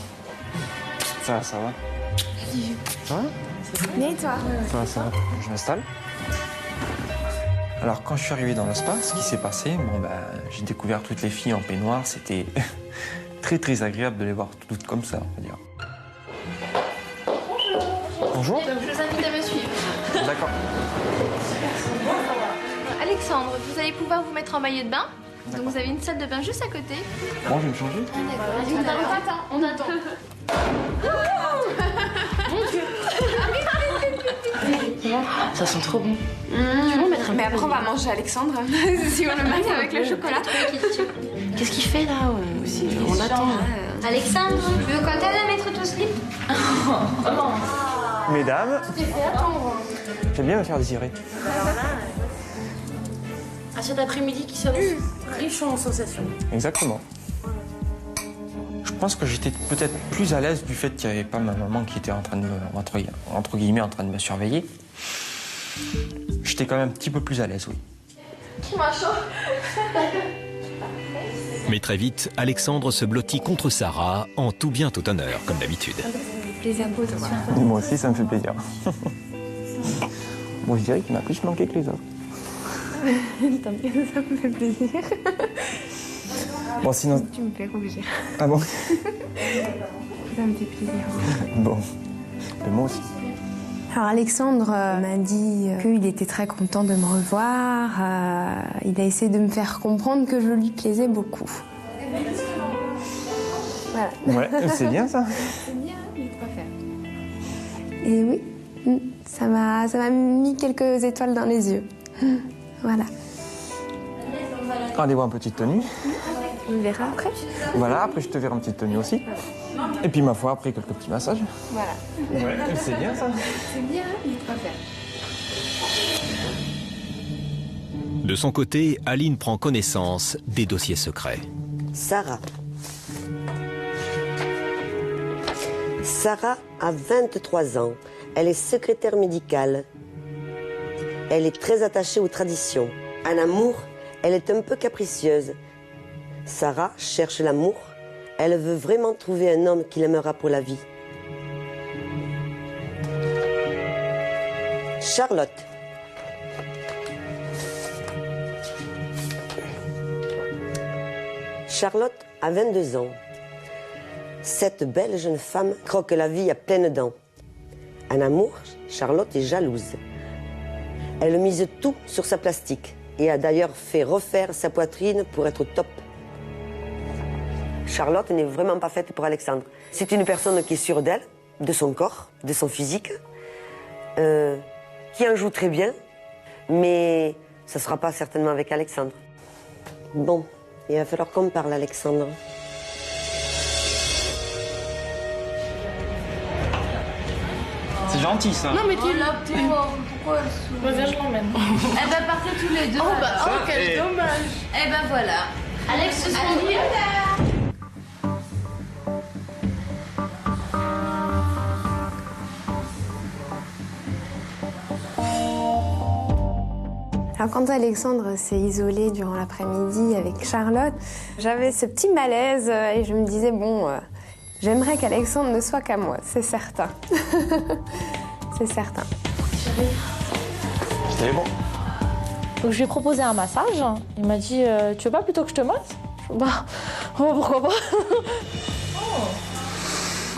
Ça va. Ça va? Mais toi? Ça va. Je m'installe. Alors quand je suis arrivé dans le spa, ce qui s'est passé, j'ai découvert toutes les filles en peignoir. C'était très agréable de les voir toutes comme ça, on va dire. Bonjour. Je vous invite à me suivre. D'accord. Alexandre, vous allez pouvoir vous mettre en maillot de bain. Donc vous avez une salle de bain juste à côté. Bon, je vais me changer. On attend. Ça sent trop bon. Tu veux mettre un peu. Mais après, on va manger Alexandre. Si on le met avec le chocolat. Qu'est-ce qu'il fait là? On attend. Alexandre, tu veux quand elle mettre ton slip? Mesdames, Tu t'es fait attendre. j'aime bien me faire désirer. À cet après-midi qui s'annonce riche en sensations. Exactement. Je pense que j'étais peut-être plus à l'aise du fait qu'il n'y avait pas ma maman qui était en train de me, entre guillemets, en train de me surveiller. J'étais quand même un petit peu plus à l'aise, oui. Tu m'as chaud. Mais très vite, Alexandre se blottit contre Sarah en tout bien tout honneur, comme d'habitude. Plaisir pour toi. Moi aussi, ça me fait plaisir. Bon, je dirais qu'il m'a plus manqué que les autres. Tant mieux, ça me fait plaisir. Bon, sinon... Tu me fais rougir. Ah bon? Ça me fait plaisir. Bon. Et moi aussi. Alors Alexandre m'a dit qu'il était très content de me revoir. Il a essayé de me faire comprendre que je lui plaisais beaucoup. Voilà. Ouais, c'est bien ça. C'est bien, il faut faire. Et oui, ça m'a mis quelques étoiles dans les yeux. Voilà. Rendez-vous en petite tenue. Tu me verras après. Voilà, après je te verrai en petite tenue aussi. Et puis ma foi, après quelques petits massages. Voilà. Ouais, c'est bien ça. C'est bien, il faut faire. De son côté, Aline prend connaissance des dossiers secrets. Sarah. Sarah a 23 ans. Elle est secrétaire médicale. Elle est très attachée aux traditions. En amour, elle est un peu capricieuse. Sarah cherche l'amour. Elle veut vraiment trouver un homme qui l'aimera pour la vie. Charlotte. Charlotte a 22 ans. Cette belle jeune femme croque la vie à pleines dents. En amour, Charlotte est jalouse. Elle mise tout sur sa plastique et a d'ailleurs fait refaire sa poitrine pour être top. Charlotte n'est vraiment pas faite pour Alexandre. C'est une personne qui est sûre d'elle, de son corps, de son physique, qui en joue très bien, mais ça ne sera pas certainement avec Alexandre. Bon, il va falloir qu'on parle, Alexandre. C'est gentil ça. Non mais t'es là, t'es mort. Pourquoi elle se... Viens, je l'emmène. Eh ben partez tous les deux. Oh quel dommage. Eh ben voilà. Alex se sont dit. Alors quand Alexandre s'est isolé durant l'après-midi avec Charlotte, j'avais ce petit malaise et je me disais bon, j'aimerais qu'Alexandre ne soit qu'à moi, c'est certain. C'est certain. C'était bon. Donc je lui ai proposé un massage. Il m'a dit tu veux pas plutôt que je te masse? Bah pourquoi pas.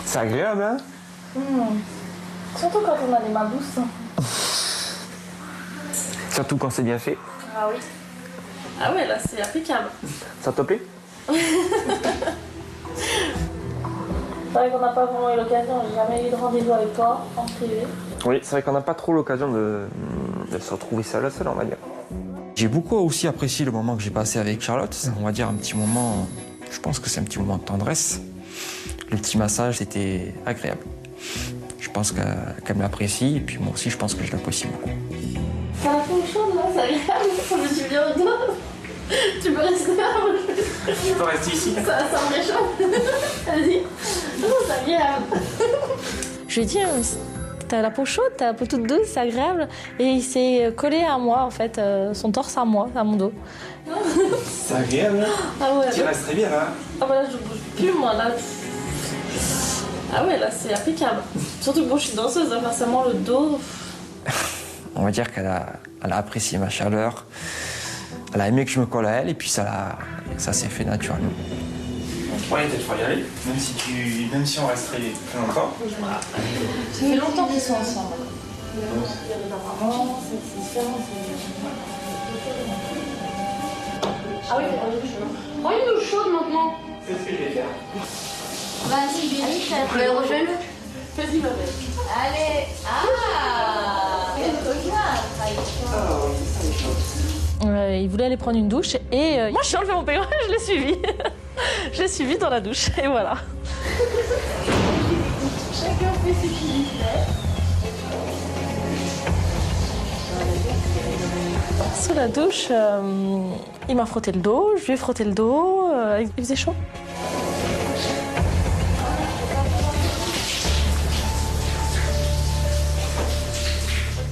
C'est agréable, hein? Surtout quand on a des mains douces. Surtout quand c'est bien fait. Ah oui. Ah ouais, là c'est impeccable. Ça te plaît? C'est vrai qu'on n'a pas vraiment eu l'occasion, j'ai jamais eu de rendez-vous avec toi en privé. Oui, c'est vrai qu'on n'a pas trop l'occasion de se retrouver seul à seul, on va dire. J'ai beaucoup aussi apprécié le moment que j'ai passé avec Charlotte. On va dire un petit moment, je pense que c'est un petit moment de tendresse. Le petit massage, c'était agréable. Je pense qu'elle m'apprécie et puis moi aussi, je pense que je l'apprécie beaucoup. Ça a fait une chose, là, c'est agréable. Je me suis bien au dos. Tu peux rester là. Je peux rester ici. Ça me réchauffe. Vas-y. Non, c'est agréable. Je lui ai dit, t'as la peau chaude, t'as la peau toute douce, c'est agréable. Et il s'est collé à moi, en fait, son torse à moi, à mon dos. C'est agréable, hein? Ah ouais. Tu restes très bien, hein? Ah bah là, je bouge plus, moi, là. Ah ouais, là, c'est impeccable. Surtout que moi, je suis danseuse, hein, forcément, le dos... On va dire qu'elle a apprécié ma chaleur. Elle a aimé que je me colle à elle et puis ça s'est fait naturellement. Ouais, peut-être faut y aller, même si on resterait plus longtemps. Ça fait longtemps qu'ils sont ensemble. C'est différent. Ah oui, prends une douche chaude maintenant. C'est ce que je vais faire. Vas-y, rejoins-le. Vas-y, ma belle. Allez. Il voulait aller prendre une douche et moi, je suis enlevé mon peigne, je l'ai suivi. Je l'ai suivi dans la douche et voilà. Chacun fait ce qu'il lui plaît. Sous la douche, il m'a frotté le dos, je lui ai frotté le dos, il faisait chaud.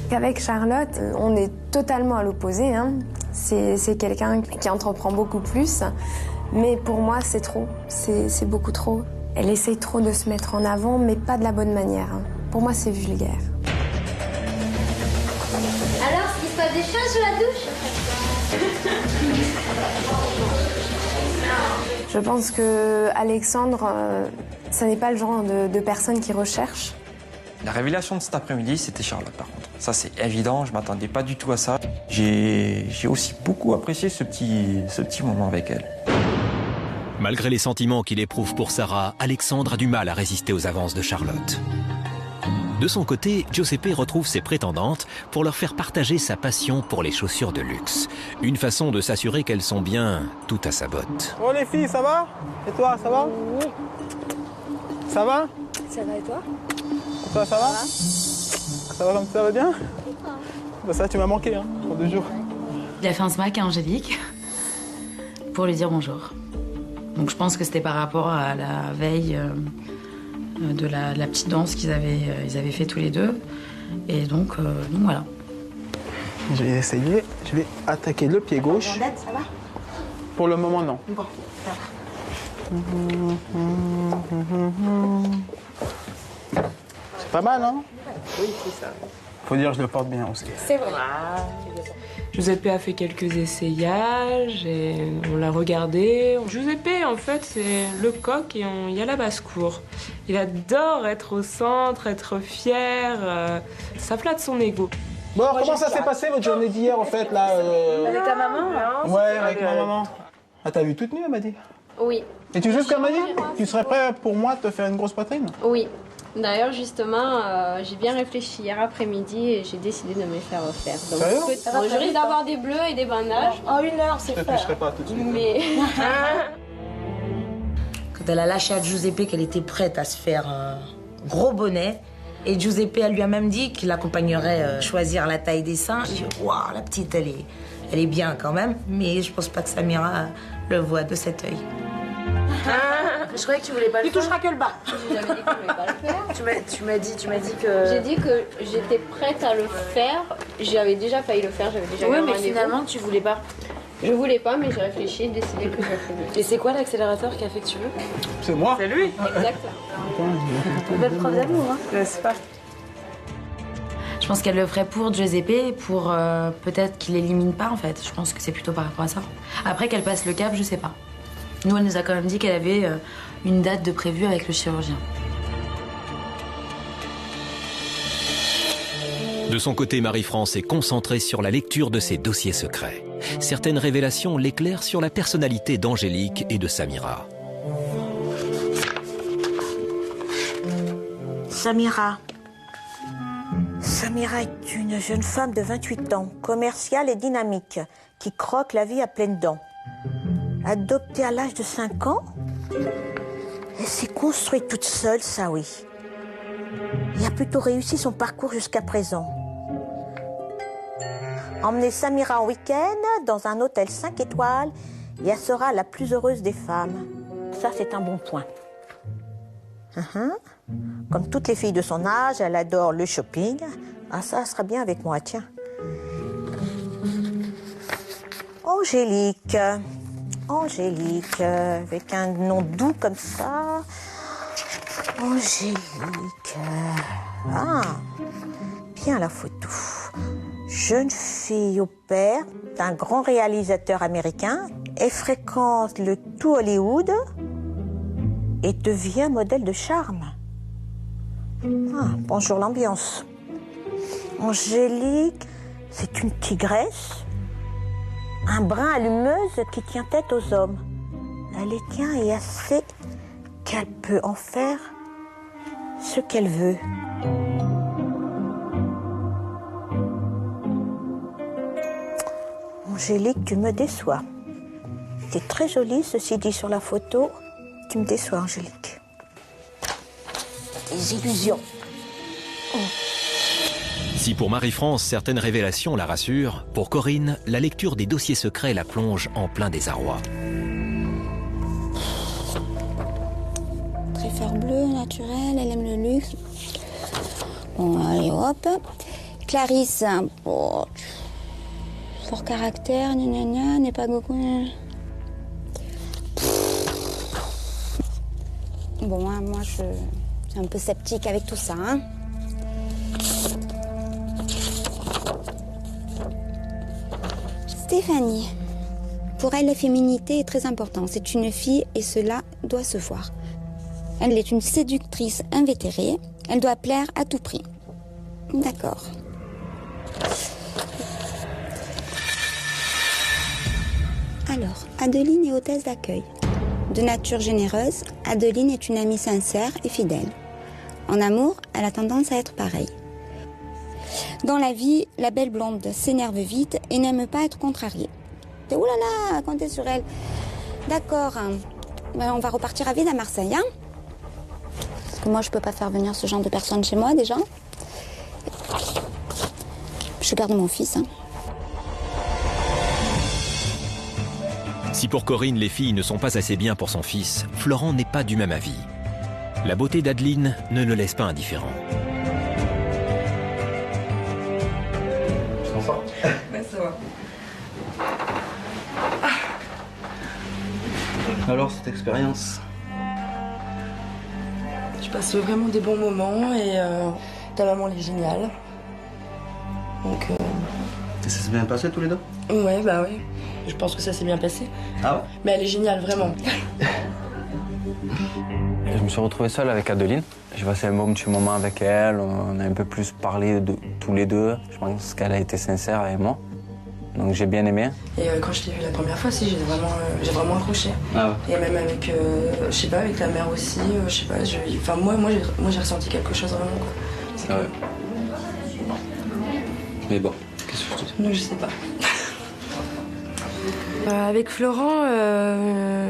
Avec Charlotte, on est totalement à l'opposé. Hein. C'est quelqu'un qui entreprend beaucoup plus, mais pour moi, c'est trop. C'est beaucoup trop. Elle essaye trop de se mettre en avant, mais pas de la bonne manière. Hein. Pour moi, c'est vulgaire. Alors, il se passe des choses sous la douche? Je pense que Alexandre, ça n'est pas le genre de personne qui recherche. La révélation de cet après-midi, c'était Charlotte, par contre. Ça, c'est évident, je ne m'attendais pas du tout à ça. J'ai aussi beaucoup apprécié ce petit moment avec elle. Malgré les sentiments qu'il éprouve pour Sarah, Alexandre a du mal à résister aux avances de Charlotte. De son côté, Giuseppe retrouve ses prétendantes pour leur faire partager sa passion pour les chaussures de luxe. Une façon de s'assurer qu'elles sont bien tout à sa botte. Oh les filles, ça va? Et toi, ça va? Oui. Ça va? Ça va et toi? Et toi, ça va? Ça va bien? Bah ça, tu m'as manqué, hein, pour 2 jours. Il a fait un smack à Angélique pour lui dire bonjour. Donc je pense que c'était par rapport à la veille de la petite danse qu'ils avaient fait tous les deux. Et donc voilà. Je vais essayer, je vais attaquer le pied gauche. Ça va? Pour le moment, non. Bon, ça va. C'est pas mal, hein? Oui, c'est ça. Faut dire que je le porte bien aussi. C'est vrai. Giuseppe a fait quelques essayages et on l'a regardé. Giuseppe, en fait, c'est le coq et il y a la basse-cour. Il adore être au centre, être fier. Ça flatte son ego. Bon, alors, comment ça s'est passé votre journée d'hier, en fait, là Avec ta maman? Ouais, avec ma maman. Ah, t'as vu toute nue, elle m'a dit? Oui. Et tu sais ce qu'elle m'a dit? Tu serais prêt pour moi de te faire une grosse poitrine? Oui. D'ailleurs, justement, j'ai bien réfléchi hier après-midi et j'ai décidé de me les faire faire. Donc, sérieux? je risque d'avoir des bleus et des bandages. En 1 heure, c'est fait. Je te toucherai pas tout de suite. Mais... Quand elle a lâché à Giuseppe qu'elle était prête à se faire un gros bonnet, et Giuseppe, elle lui a même dit qu'il l'accompagnerait choisir la taille des seins. J'ai dit, waouh, la petite, elle est bien quand même, mais je pense pas que Samira le voit de cet œil. Je croyais que tu voulais pas le faire. Tu toucheras que le bas. J'avais dit que je voulais pas le faire. Tu m'as dit que... J'ai dit que j'étais prête à le faire. J'avais déjà failli le faire, j'avais déjà eu un mais rendez-vous. finalement, tu voulais pas. Je voulais pas, mais j'ai réfléchi et décidé que je le faisais. Et c'est quoi l'accélérateur qui a fait que tu veux? C'est moi. C'est lui. Exactement. Belle preuve d'amour, hein. N'est-ce pas? Je pense qu'elle le ferait pour Giuseppe, pour peut-être qu'il l'élimine pas en fait. Je pense que c'est plutôt par rapport à ça. Après qu'elle passe le cap, je sais pas. Nous, elle nous a quand même dit qu'elle avait une date de prévue avec le chirurgien. De son côté, Marie-France est concentrée sur la lecture de ses dossiers secrets. Certaines révélations l'éclairent sur la personnalité d'Angélique et de Samira. Samira. Samira est une jeune femme de 28 ans, commerciale et dynamique, qui croque la vie à pleines dents. Adoptée à l'âge de 5 ans, Elle s'est construite toute seule, ça oui. Il a plutôt réussi son parcours jusqu'à présent. Emmener Samira en week-end dans un hôtel 5 étoiles et elle sera la plus heureuse des femmes. Ça, c'est un bon point. Comme toutes les filles de son âge, elle adore le shopping. Ah, ça sera bien avec moi, tiens. Angélique. Angélique, avec un nom doux comme ça. Angélique. Ah, bien la photo. Jeune fille au père d'un grand réalisateur américain. Elle fréquente le tout Hollywood et devient modèle de charme. Ah, bonjour l'ambiance. Angélique, c'est une tigresse, un brin allumeuse qui tient tête aux hommes. Elle les tient et assez qu'elle peut en faire ce qu'elle veut. Angélique, tu me déçois. C'est très joli, ceci dit sur la photo. Tu me déçois, Angélique. Des illusions. Si pour Marie-France, certaines révélations la rassurent, pour Corinne, la lecture des dossiers secrets la plonge en plein désarroi. Très fleur bleue, naturelle, elle aime le luxe. Bon, allez, hop. Clarisse, bon, fort caractère, gna n'est pas Goku. Bon, moi, je suis un peu sceptique avec tout ça, hein. Stéphanie, pour elle, la féminité est très importante. C'est une fille et cela doit se voir. Elle est une séductrice invétérée. Elle doit plaire à tout prix. D'accord. Alors, Adeline est hôtesse d'accueil. De nature généreuse, Adeline est une amie sincère et fidèle. En amour, elle a tendance à être pareille. Dans la vie, la belle blonde s'énerve vite et n'aime pas être contrariée. Ouh là là, comptez sur elle. D'accord, ben, on va repartir à vide à Marseille, hein. Parce que moi, je peux pas faire venir ce genre de personnes chez moi, déjà. Je garde mon fils, hein. Si pour Corinne, les filles ne sont pas assez bien pour son fils, Florent n'est pas du même avis. La beauté d'Adeline ne le laisse pas indifférent. Ouais, ça va. Alors, cette expérience? Je passe vraiment des bons moments et ta maman elle est géniale. Donc. Et ça s'est bien passé tous les deux? Ouais, bah oui. Je pense que ça s'est bien passé. Ah ouais? Mais elle est géniale, vraiment. Je me suis retrouvé seul avec Adeline. J'ai passé un bon petit moment avec elle. On a un peu plus parlé de tous les deux. Je pense qu'elle a été sincère avec moi. Donc j'ai bien aimé. Et quand je l'ai vue la première fois, si, j'ai vraiment accroché. Ah ouais. Et même avec, je sais pas, avec la mère aussi, je sais pas. Moi j'ai ressenti quelque chose vraiment, quoi. Ah ouais. Mais bon, qu'est-ce que je te dis? Non, je sais pas. Avec Florent,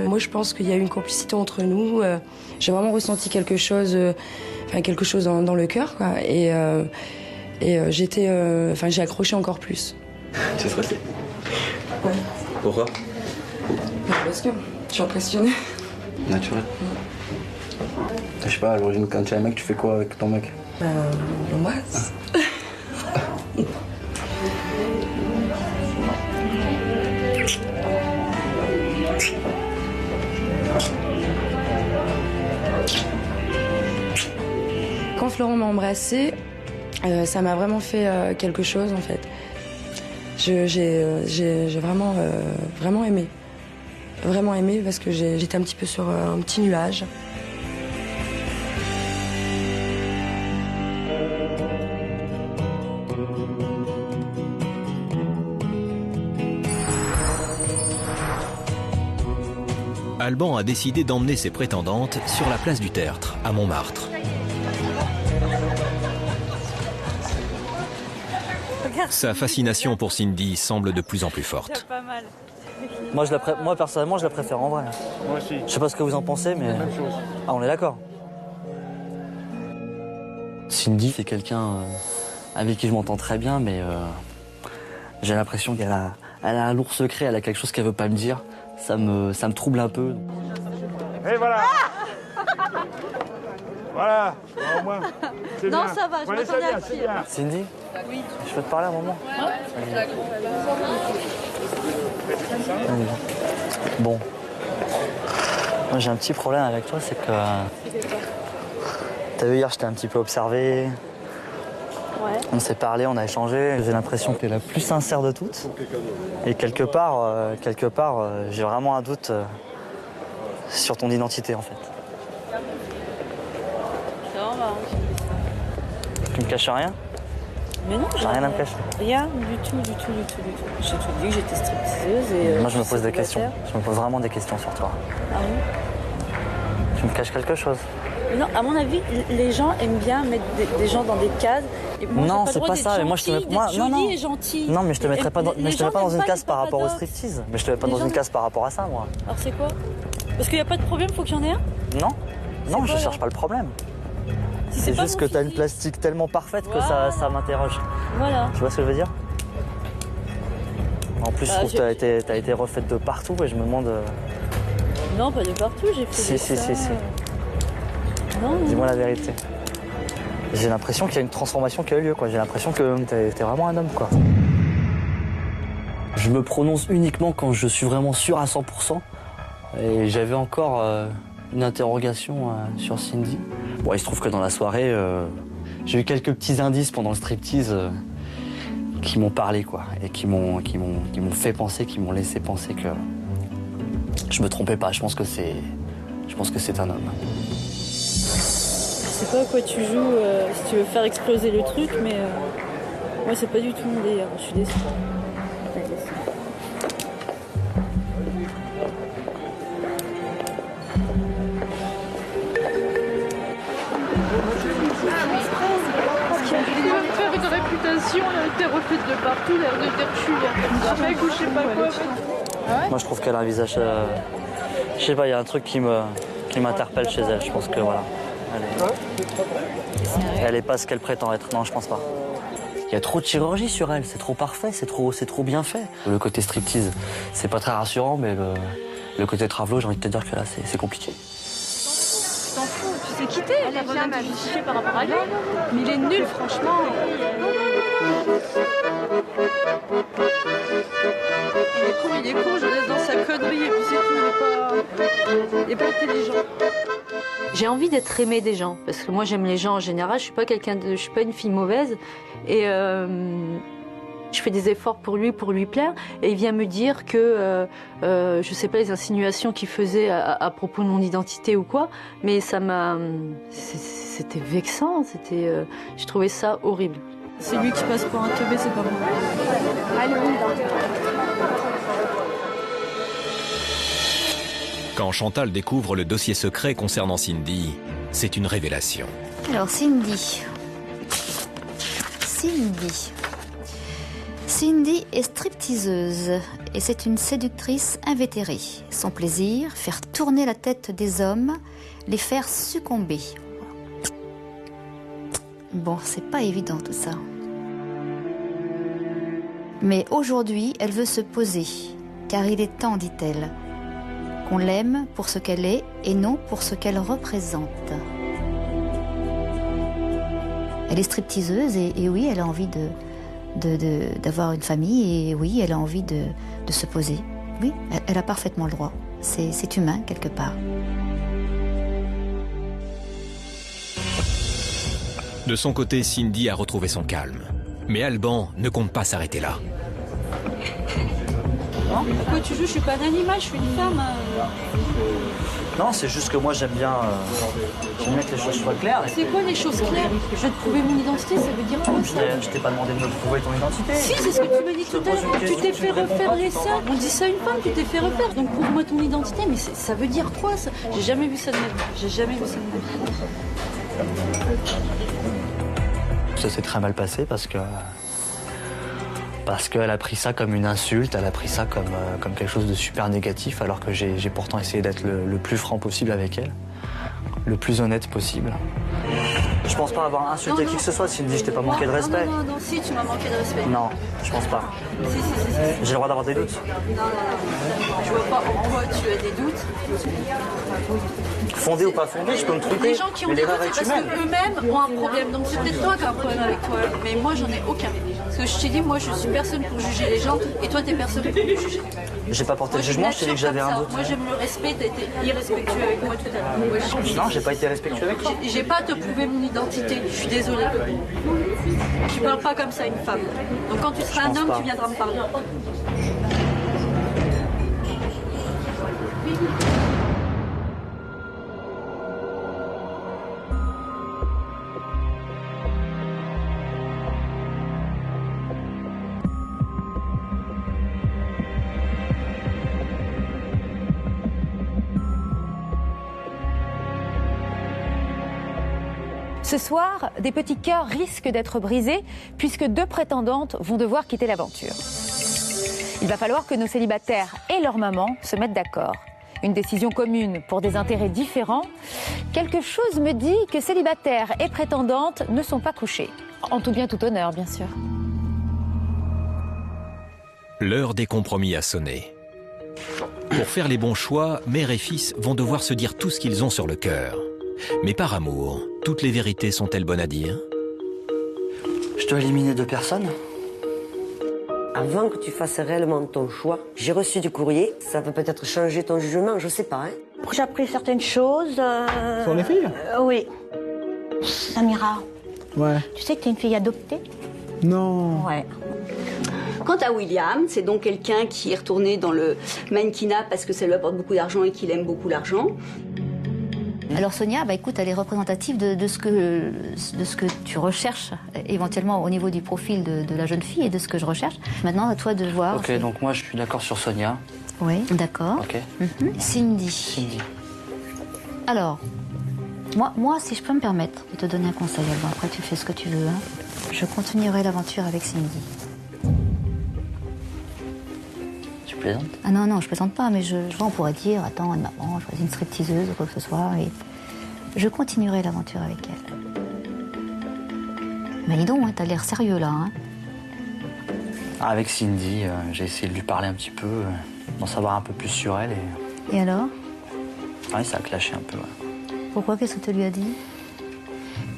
moi je pense qu'il y a eu une complicité entre nous. J'ai vraiment ressenti quelque chose dans le cœur, quoi. Et j'ai accroché encore plus. Tu es stressée? Ouais. Pourquoi? Parce que je suis impressionnée. Naturel. Je sais pas, à l'origine, quand tu as un mec, tu fais quoi avec ton mec? Moi. Quand Florent m'a embrassée, ça m'a vraiment fait quelque chose en fait. J'ai vraiment aimé. Vraiment aimé parce que j'étais un petit peu sur un petit nuage. Alban a décidé d'emmener ses prétendantes sur la place du Tertre, à Montmartre. Sa fascination pour Cindy semble de plus en plus forte. Pas mal. Moi, personnellement, je la préfère en vrai. Moi aussi. Je sais pas ce que vous en pensez, mais... Même chose. Ah, on est d'accord. Cindy, c'est quelqu'un avec qui je m'entends très bien, mais j'ai l'impression qu'elle a un lourd secret, elle a quelque chose qu'elle veut pas me dire. Ça me trouble un peu. Et voilà. Voilà, au moins. Non, bien. ça va, je m'attendais à pire. Cindy, Oui. je peux te parler un moment? Ouais. Bon. Moi, j'ai un petit problème avec toi, c'est que... T'as vu, hier, je t'ai un petit peu observé. Ouais. On s'est parlé, on a échangé. J'ai l'impression que t'es la plus sincère de toutes. Et quelque part, j'ai vraiment un doute sur ton identité, en fait. Ça va. Tu me caches rien? Mais non, j'ai rien à me cacher. Rien du tout. J'ai tout dit que j'étais stripteaseuse et... Moi, je me pose des questions. Je me pose vraiment des questions sur toi. Ah oui? Tu me caches quelque chose? Mais non, à mon avis, les gens aiment bien mettre des gens dans des cases. Et moi, non, c'est pas ça. Mais moi, je te mets... jolie et gentille. Non, mais je te mettrais pas dans une case par rapport au striptease. Mais je te mets pas dans une case par rapport à ça, moi. Alors c'est quoi? Parce qu'il n'y a pas de problème, faut qu'il y en ait un? Non, je cherche pas le problème. C'est juste que t'as une plastique tellement parfaite que ça m'interroge. Voilà. Tu vois ce que je veux dire? En plus, je trouve que t'as été refaite de partout et je me demande... Non, pas de partout, j'ai fait Si. Non. Dis-moi la vérité. J'ai l'impression qu'il y a une transformation qui a eu lieu, quoi. J'ai l'impression que t'es vraiment un homme, quoi. Je me prononce uniquement quand je suis vraiment sûr à 100%. Et j'avais encore une interrogation sur Cindy. Bon, il se trouve que dans la soirée, j'ai eu quelques petits indices pendant le striptease qui m'ont parlé, quoi. Et qui m'ont fait penser, qui m'ont laissé penser que je me trompais pas. Je pense que c'est un homme. Je sais pas à quoi tu joues, si tu veux faire exploser le truc, mais moi c'est pas du tout mon délire, je suis déçue. Faire une réputation, t'es refaite de partout, l'air de dire que je suis un mec ou je sais pas quoi. Moi, je trouve qu'elle a un visage... je sais pas, il y a un truc qui m'interpelle chez elle. Je pense que voilà. Elle est pas ce qu'elle prétend être. Non, je pense pas. Il y a trop de chirurgie sur elle. C'est trop parfait, c'est trop bien fait. Le côté striptease, c'est pas très rassurant, mais le côté travelo, j'ai envie de te dire que là, c'est compliqué. Tu t'en fous, tu sais quitter, elle a besoin de te justifier par rapport à lui. Mais il est nul, franchement. Il est con, je laisse dans sa connerie et puis c'est tout, il est pas intelligent. J'ai envie d'être aimée des gens, parce que moi j'aime les gens en général, je suis pas une fille mauvaise et je fais des efforts pour lui plaire et il vient me dire que je sais pas les insinuations qu'il faisait à propos de mon identité ou quoi, mais c'était vexant, j'ai trouvé ça horrible. C'est lui qui passe pour un teubé, c'est pas moi. Allez, on y va. Quand Chantal découvre le dossier secret concernant Cindy, c'est une révélation. Alors Cindy est stripteaseuse et c'est une séductrice invétérée. Son plaisir, faire tourner la tête des hommes, les faire succomber. Bon, c'est pas évident tout ça. Mais aujourd'hui, elle veut se poser, car il est temps, dit-elle, qu'on l'aime pour ce qu'elle est et non pour ce qu'elle représente. Elle est stripteaseuse et oui, elle a envie d'avoir une famille et oui, elle a envie de se poser. Oui, elle a parfaitement le droit. C'est humain quelque part. De son côté, Cindy a retrouvé son calme. Mais Alban ne compte pas s'arrêter là. Pourquoi tu joues? Je suis pas un animal, je suis une femme. Non, c'est juste que moi j'aime bien que les choses soient claires. C'est quoi les choses claires? Je vais te prouver mon identité, ça veut dire quoi ça? Je t'ai pas demandé de me prouver ton identité. Si, c'est ce que tu m'as dit tout à l'heure. Tu t'es fait refaire les seins. On dit ça à une femme, tu t'es fait refaire. Donc prouve-moi ton identité, mais ça veut dire quoi ça? J'ai jamais vu ça de ma vie. J'ai jamais vu ça de ma vie. Ça s'est très mal passé parce que Parce qu'elle a pris ça comme une insulte, elle a pris ça comme quelque chose de super négatif, alors que j'ai pourtant essayé d'être le plus franc possible avec elle, le plus honnête possible. Je pense pas avoir insulté qui que ce soit, Cindy, je t'ai pas manqué de respect. Non, si, tu m'as manqué de respect. Non, je pense pas. Si. J'ai le droit d'avoir des doutes. Non. Je vois pas pourquoi tu as des doutes. Fondé ou pas fondé, je peux me tromper. Les gens qui ont des doutes, c'est parce qu'eux-mêmes ont un problème. Donc c'est peut-être toi qui as un problème avec toi. Mais moi, j'en ai aucun. Parce que je t'ai dit, moi, je suis personne pour juger les gens. Et toi, t'es personne pour me juger. J'ai pas porté de jugement, je t'ai dit que j'avais un doute. Moi, j'aime le respect. T'as été irrespectueux avec moi tout à l'heure. Non, j'ai pas été respectueux avec toi. J'ai pas à te prouver mon identité. Je suis désolée. Tu parles pas comme ça à une femme. Donc quand tu seras un homme, tu viendras me parler. Ce soir, des petits cœurs risquent d'être brisés puisque 2 prétendantes vont devoir quitter l'aventure. Il va falloir que nos célibataires et leur maman se mettent d'accord. Une décision commune pour des intérêts différents. Quelque chose me dit que célibataires et prétendantes ne sont pas couchés. En tout bien, tout honneur, bien sûr. L'heure des compromis a sonné. Pour faire les bons choix, mère et fils vont devoir se dire tout ce qu'ils ont sur le cœur. Mais par amour, toutes les vérités sont-elles bonnes à dire? Je dois éliminer 2 personnes. Avant que tu fasses réellement ton choix, j'ai reçu du courrier. Ça peut peut-être changer ton jugement, je sais pas. Hein. J'ai appris certaines choses. Sur les filles Oui. Samira. Ouais. Tu sais que tu es une fille adoptée? Non. Ouais. Quant à William, c'est donc quelqu'un qui est retourné dans le mannequinat parce que ça lui apporte beaucoup d'argent et qu'il aime beaucoup l'argent. Alors Sonia, écoute, elle est représentative de ce que tu recherches éventuellement au niveau du profil de la jeune fille et de ce que je recherche. Maintenant, à toi de voir. Ok, donc moi je suis d'accord sur Sonia. Oui, d'accord. Ok. Cindy. Alors, moi, si je peux me permettre de te donner un conseil, Alban, après tu fais ce que tu veux, hein. Je continuerai l'aventure avec Cindy. Tu plaisantes? Ah non, je plaisante pas, mais je vois, on pourrait dire, attends, une maman, choisis une stripteaseuse ou quoi que ce soit, et je continuerai l'aventure avec elle. Mais dis donc, hein, t'as l'air sérieux là, hein. Avec Cindy, j'ai essayé de lui parler un petit peu, d'en savoir un peu plus sur elle Et alors? Ouais, ça a clashé un peu, ouais. Pourquoi? Qu'est-ce que tu lui as dit?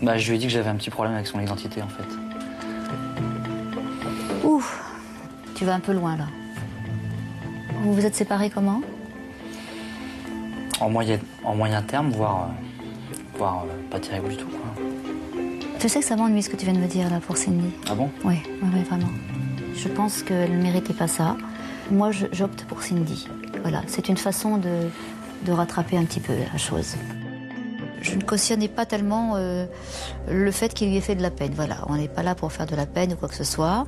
Je lui ai dit que j'avais un petit problème avec son identité, en fait. Ouf, tu vas un peu loin là. Vous vous êtes séparés comment? En moyen terme, voire pas terrible du tout, quoi. Tu sais que ça m'ennuie ce que tu viens de me dire là pour Cindy. Ah bon? Oui, vraiment. Je pense qu'elle ne méritait pas ça. Moi, j'opte pour Cindy. Voilà, c'est une façon de rattraper un petit peu la chose. Je ne cautionnais pas tellement le fait qu'il lui ait fait de la peine. Voilà, on n'est pas là pour faire de la peine ou quoi que ce soit.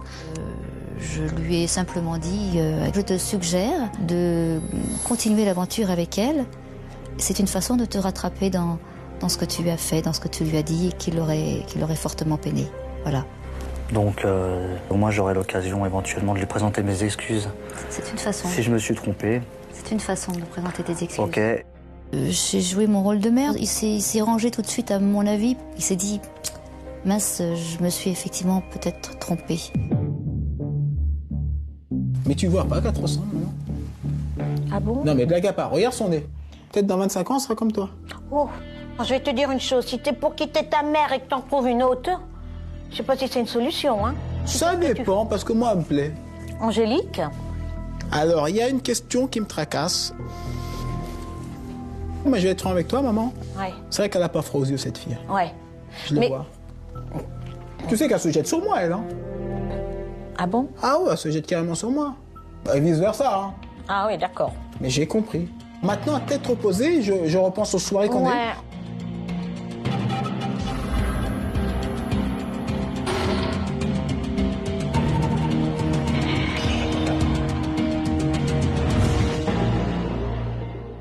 Je lui ai simplement dit, je te suggère de continuer l'aventure avec elle. C'est une façon de te rattraper dans ce que tu lui as fait, dans ce que tu lui as dit et qui l'aurait fortement peiné. Voilà. Donc, au moins j'aurai l'occasion éventuellement de lui présenter mes excuses. C'est une façon. Si je me suis trompé. C'est une façon de présenter tes excuses. Ok. J'ai joué mon rôle de mère. Il s'est rangé tout de suite à mon avis. Il s'est dit, mince, je me suis effectivement peut-être trompée. Mais tu vois pas qu'elle te ressemble, non? Ah bon? Non, mais blague à part, regarde son nez. Peut-être dans 25 ans, elle sera comme toi. Oh, je vais te dire une chose. Si t'es pour quitter ta mère et que t'en trouves une autre, je sais pas si c'est une solution, hein. Ça dépend, parce que moi, elle me plaît. Angélique? Alors, il y a une question qui me tracasse. Mais je vais être franc avec toi, maman. Ouais. C'est vrai qu'elle a pas froid aux yeux, cette fille. Ouais. Je le vois. Tu sais qu'elle se jette sur moi, elle, hein? Ah bon? Ah ouais, elle se jette carrément sur moi. Et vice-versa, hein. Ah oui, d'accord. Mais j'ai compris. Maintenant, à tête reposée, je repense aux soirées qu'on a eues.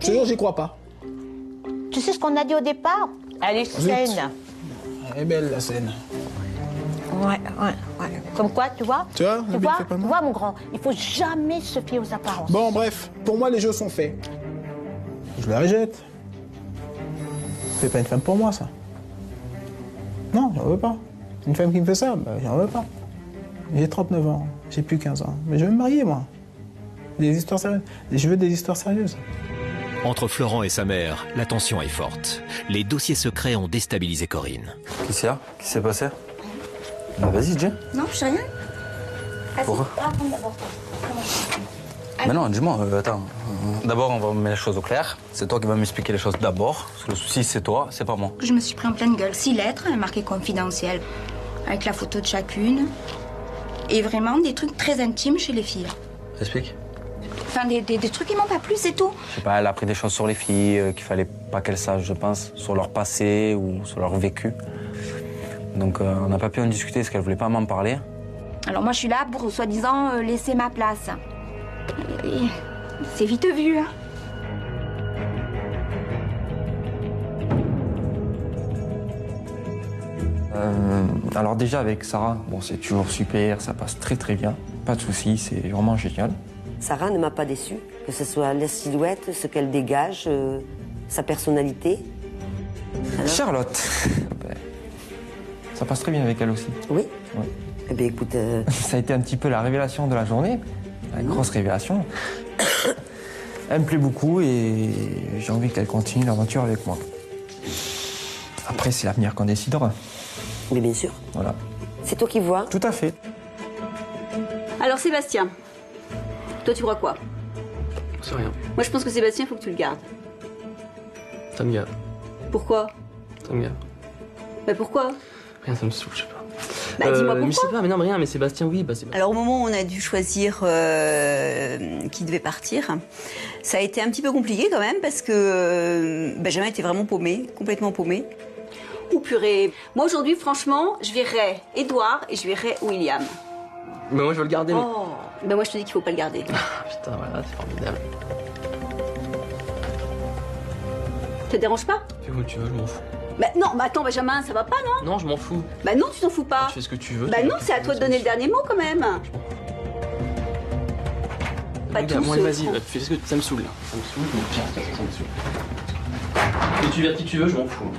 Je te jure, j'y crois pas. Tu sais ce qu'on a dit au départ? Elle est saine. Elle est belle, la scène. Ouais. Comme quoi, tu vois, Tu vois, mon grand, il faut jamais se fier aux apparences. Bon, bref, pour moi, les jeux sont faits. Je la rejette. C'est pas une femme pour moi, ça. Non, j'en veux pas. Une femme qui me fait ça, bah, j'en veux pas. J'ai 39 ans, j'ai plus 15 ans. Mais je veux me marier, moi. Des histoires sérieuses. Je veux des histoires sérieuses. Entre Florent et sa mère, la tension est forte. Les dossiers secrets ont déstabilisé Corinne. Qu'est-ce qu'il y a? Qu'est-ce qui s'est passé? Bah vas-y, Jay. Non, je sais rien. Pourquoi? Raconte d'abord. Mais non, dis-moi, attends. D'abord, on va mettre les choses au clair. C'est toi qui vas m'expliquer les choses d'abord. Parce que le souci, c'est toi, c'est pas moi. Je me suis pris en pleine gueule. 6 lettres, marquées confidentielles, avec la photo de chacune. Et vraiment des trucs très intimes chez les filles. Explique. Enfin, des trucs qui m'ont pas plu, c'est tout. Je sais pas, elle a appris des choses sur les filles qu'il fallait pas qu'elles sachent, je pense, sur leur passé ou sur leur vécu. Donc on n'a pas pu en discuter parce qu'elle voulait pas m'en parler. Alors moi, je suis là pour, soi-disant, laisser ma place. Et c'est vite vu, hein. Alors déjà avec Sarah, bon c'est toujours super, ça passe très très bien, pas de soucis, c'est vraiment génial. Sarah ne m'a pas déçue, que ce soit la silhouette, ce qu'elle dégage, sa personnalité. Alors... Charlotte, ça passe très bien avec elle aussi. Oui. Oui. Eh bien écoute... Ça a été un petit peu la révélation de la journée, la grosse révélation. Elle me plaît beaucoup et j'ai envie qu'elle continue l'aventure avec moi. Après c'est l'avenir qu'on décidera. Mais bien sûr. Voilà. C'est toi qui vois? Tout à fait. Alors Sébastien, toi tu crois quoi? C'est rien. Moi je pense que Sébastien, il faut que tu le gardes. Ça me gave. Pourquoi? Ça me gave. Mais pourquoi? Rien, ça me saoule, je sais pas. Bah dis-moi pourquoi. Mais je sais pas, mais non, mais rien, mais Sébastien, oui, bah Sébastien. Alors au moment où on a dû choisir qui devait partir, ça a été un petit peu compliqué quand même parce que Benjamin était vraiment paumé, complètement paumé. Ou purée. Moi aujourd'hui, franchement, je verrais Edouard et je verrais William. Mais moi je veux le garder. Mais... Oh. Ben moi je te dis qu'il faut pas le garder. Putain, voilà, c'est formidable. Ça te dérange pas? Fais comme tu veux, je m'en fous. Bah non, mais attends Benjamin, ça va pas non? Non, je m'en fous. Bah non, tu t'en fous pas. Tu fais ce que tu veux. Bah non, c'est à toi de donner le dernier mot quand même. Pas tous. Bon, vas-y, fais ce que ça me saoule là. Ça me saoule, donc tiens, ça me saoule. Et tu viens qui tu veux, je m'en fous.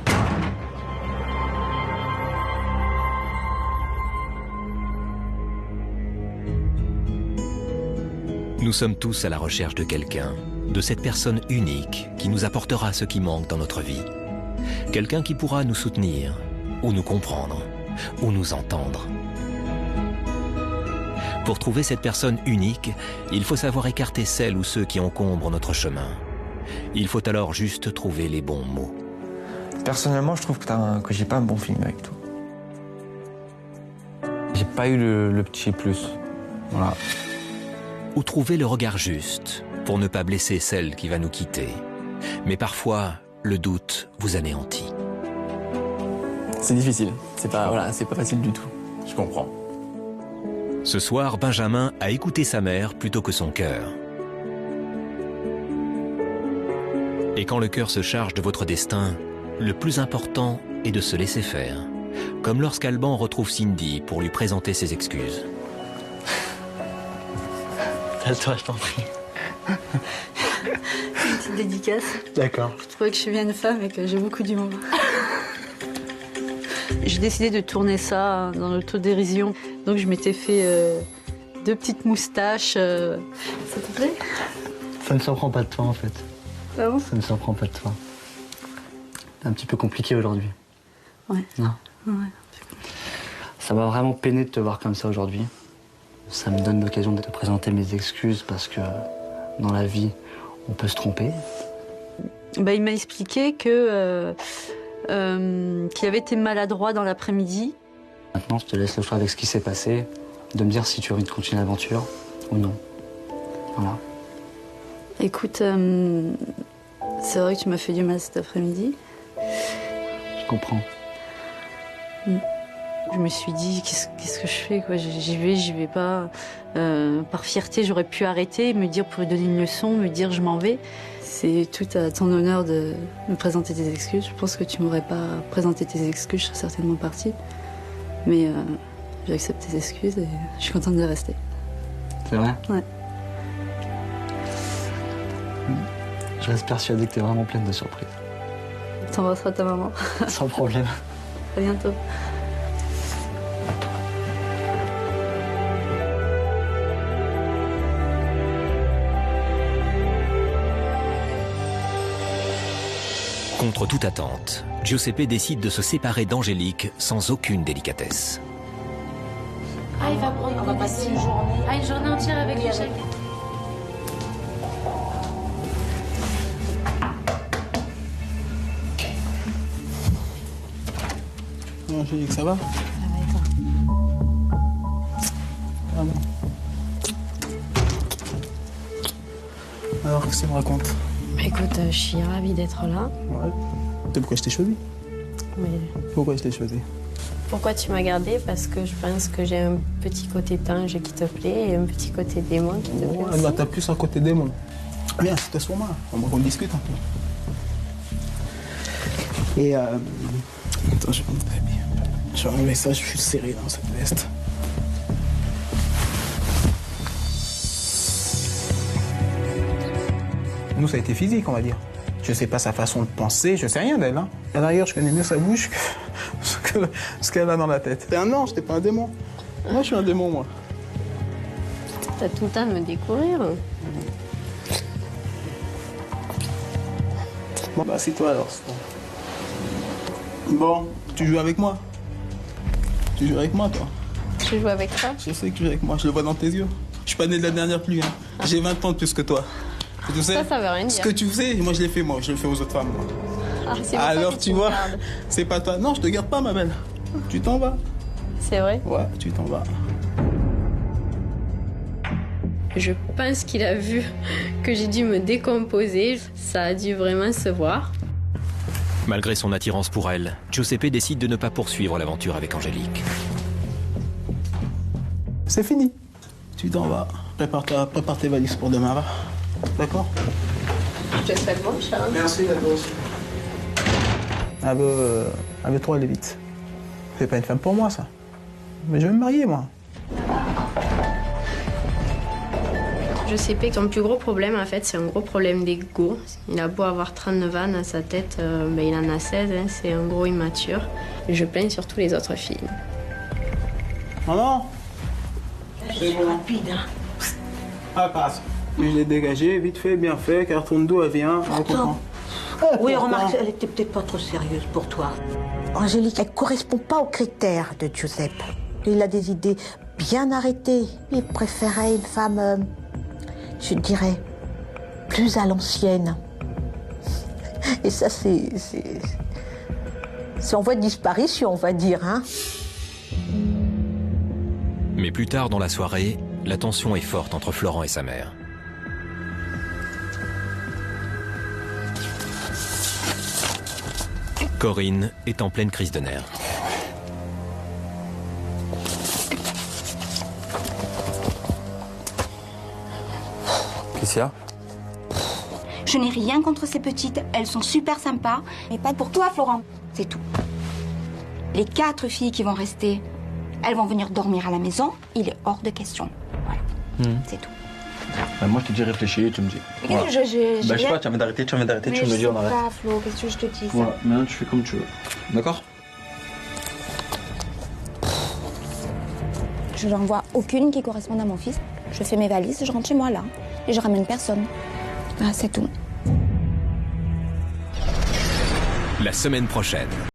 Nous sommes tous à la recherche de quelqu'un, de cette personne unique qui nous apportera ce qui manque dans notre vie. Quelqu'un qui pourra nous soutenir, ou nous comprendre, ou nous entendre. Pour trouver cette personne unique, il faut savoir écarter celles ou ceux qui encombrent notre chemin. Il faut alors juste trouver les bons mots. Personnellement, je trouve que j'ai pas un bon film avec toi. J'ai pas eu le petit plus. Voilà. Ou trouver le regard juste pour ne pas blesser celle qui va nous quitter. Mais parfois, le doute vous anéantit. C'est difficile. C'est pas facile du tout. Je comprends. Ce soir, Benjamin a écouté sa mère plutôt que son cœur. Et quand le cœur se charge de votre destin, le plus important est de se laisser faire. Comme lorsqu'Alban retrouve Cindy pour lui présenter ses excuses. Toi, je t'en prie. Une petite dédicace. D'accord. Je trouvais que je suis bien une femme et que j'ai beaucoup d'humour. J'ai décidé de tourner ça dans l'autodérision. Donc je m'étais fait 2 petites moustaches. Ça te plaît? Ça ne s'en prend pas de toi en fait. Ah bon? Ça ne s'en prend pas de toi. C'est un petit peu compliqué aujourd'hui. Ouais. Non. Ouais. Ça m'a vraiment peiné de te voir comme ça aujourd'hui. Ça me donne l'occasion de te présenter mes excuses parce que dans la vie, on peut se tromper. Bah, il m'a expliqué que qu'il avait été maladroit dans l'après-midi. Maintenant, je te laisse le choix avec ce qui s'est passé, de me dire si tu as envie de continuer l'aventure ou non. Voilà. Écoute, c'est vrai que tu m'as fait du mal cet après-midi. Je comprends. Je me suis dit, qu'est-ce que je fais quoi? J'y vais pas. Par fierté, j'aurais pu arrêter, me dire pour lui donner une leçon, me dire je m'en vais. C'est tout à ton honneur de me présenter tes excuses. Je pense que tu m'aurais pas présenté tes excuses, je serais certainement partie. Mais J'ai accepté ses excuses et je suis contente de rester. C'est vrai? Ouais. Je reste persuadée que t'es vraiment pleine de surprises. T'embrasseras ta maman. Sans problème. À bientôt. Contre toute attente, Giuseppe décide de se séparer d'Angélique sans aucune délicatesse. Ah, il va prendre, on va passer une journée. Ah, une journée entière avec lui. Angélique, ça va? Ça va et toi? Ah bon. Alors, qu'est-ce que tu me racontes? Écoute, je suis ravie d'être là. Ouais. C'est pourquoi je t'ai choisi? Mais Pourquoi je t'ai choisi? Pourquoi tu m'as gardée? Parce que je pense que j'ai un petit côté tinge qui te plaît et un petit côté démon qui te plaît Ouais, aussi. bah, t'as plus un côté démon. Viens, c'est sur moi. On va qu'on discute un peu. Et attends, je vais me habiller. Je vais enlever ça, je suis serré dans cette veste. Nous, ça a été physique, on va dire. Je sais pas sa façon de penser, je sais rien d'elle. Hein. À l'arrière, je connais mieux sa bouche que ce qu'elle a dans la tête. T'es un ange, t'es pas un démon. Moi, je suis un démon, moi. T'as tout le temps de me découvrir. Bon, bah, c'est toi alors. Bon, tu joues avec moi? Tu joues avec moi, toi? Tu joues avec toi? Je sais que tu joues avec moi, je le vois dans tes yeux. Je suis pas né de la dernière pluie, hein. J'ai 20 ans de plus que toi. Et tu sais, Ça veut rien dire. ce que tu faisais, moi je l'ai fait, moi. Je le fais aux autres femmes, moi. Ah, c'est pour ça Alors, que tu vois, me gardes. c'est pas toi. Non, je te garde pas, ma belle. Tu t'en vas. C'est vrai? Ouais, tu t'en vas. Je pense qu'il a vu que j'ai dû me décomposer. Ça a dû vraiment se voir. Malgré son attirance pour elle, Giuseppe décide de ne pas poursuivre l'aventure avec Angélique. C'est fini. Tu t'en vas. Prépare tes valises pour demain, va. D'accord? Je te souhaite bon, Charles. Merci, à toi aussi. Avec toi, allez vite. C'est pas une femme pour moi, ça. Mais je vais me marier, moi. Je sais pas que son plus gros problème, en fait, c'est un gros problème d'ego. Il a beau avoir 39 ans dans sa tête, il en a 16, hein, c'est un gros immature. Et je plains surtout les autres filles. Maman? C'est bon. Rapide, hein. Ah, passe. Je l'ai dégagé, vite fait, bien fait, car tourne dos, elle vient. Pourtant. Oui, remarque, elle était peut-être pas trop sérieuse pour toi. Angélique, elle correspond pas aux critères de Giuseppe. Il a des idées bien arrêtées. Il préférait une femme, je dirais, plus à l'ancienne. Et ça, c'est en voie de disparition, on va dire, hein. Mais plus tard dans la soirée, la tension est forte entre Florent et sa mère. Corinne est en pleine crise de nerfs. Qu'est-ce qu'il y a? Je n'ai rien contre ces petites, elles sont super sympas, mais pas pour toi, Florent. C'est tout. Les 4 filles qui vont rester, elles vont venir dormir à la maison, il est hors de question. Voilà, c'est tout. Bah, moi, je te dis réfléchis, tu me dis. Voilà. Bah, je sais pas, tu vas d'arrêter, tu me dis on arrête. Pas, Flo, qu'est-ce que je te dis ça? Voilà, maintenant tu fais comme tu veux. D'accord? Je n'en vois aucune qui corresponde à mon fils. Je fais mes valises, je rentre chez moi là. Et je ramène personne. Ah, c'est tout. La semaine prochaine.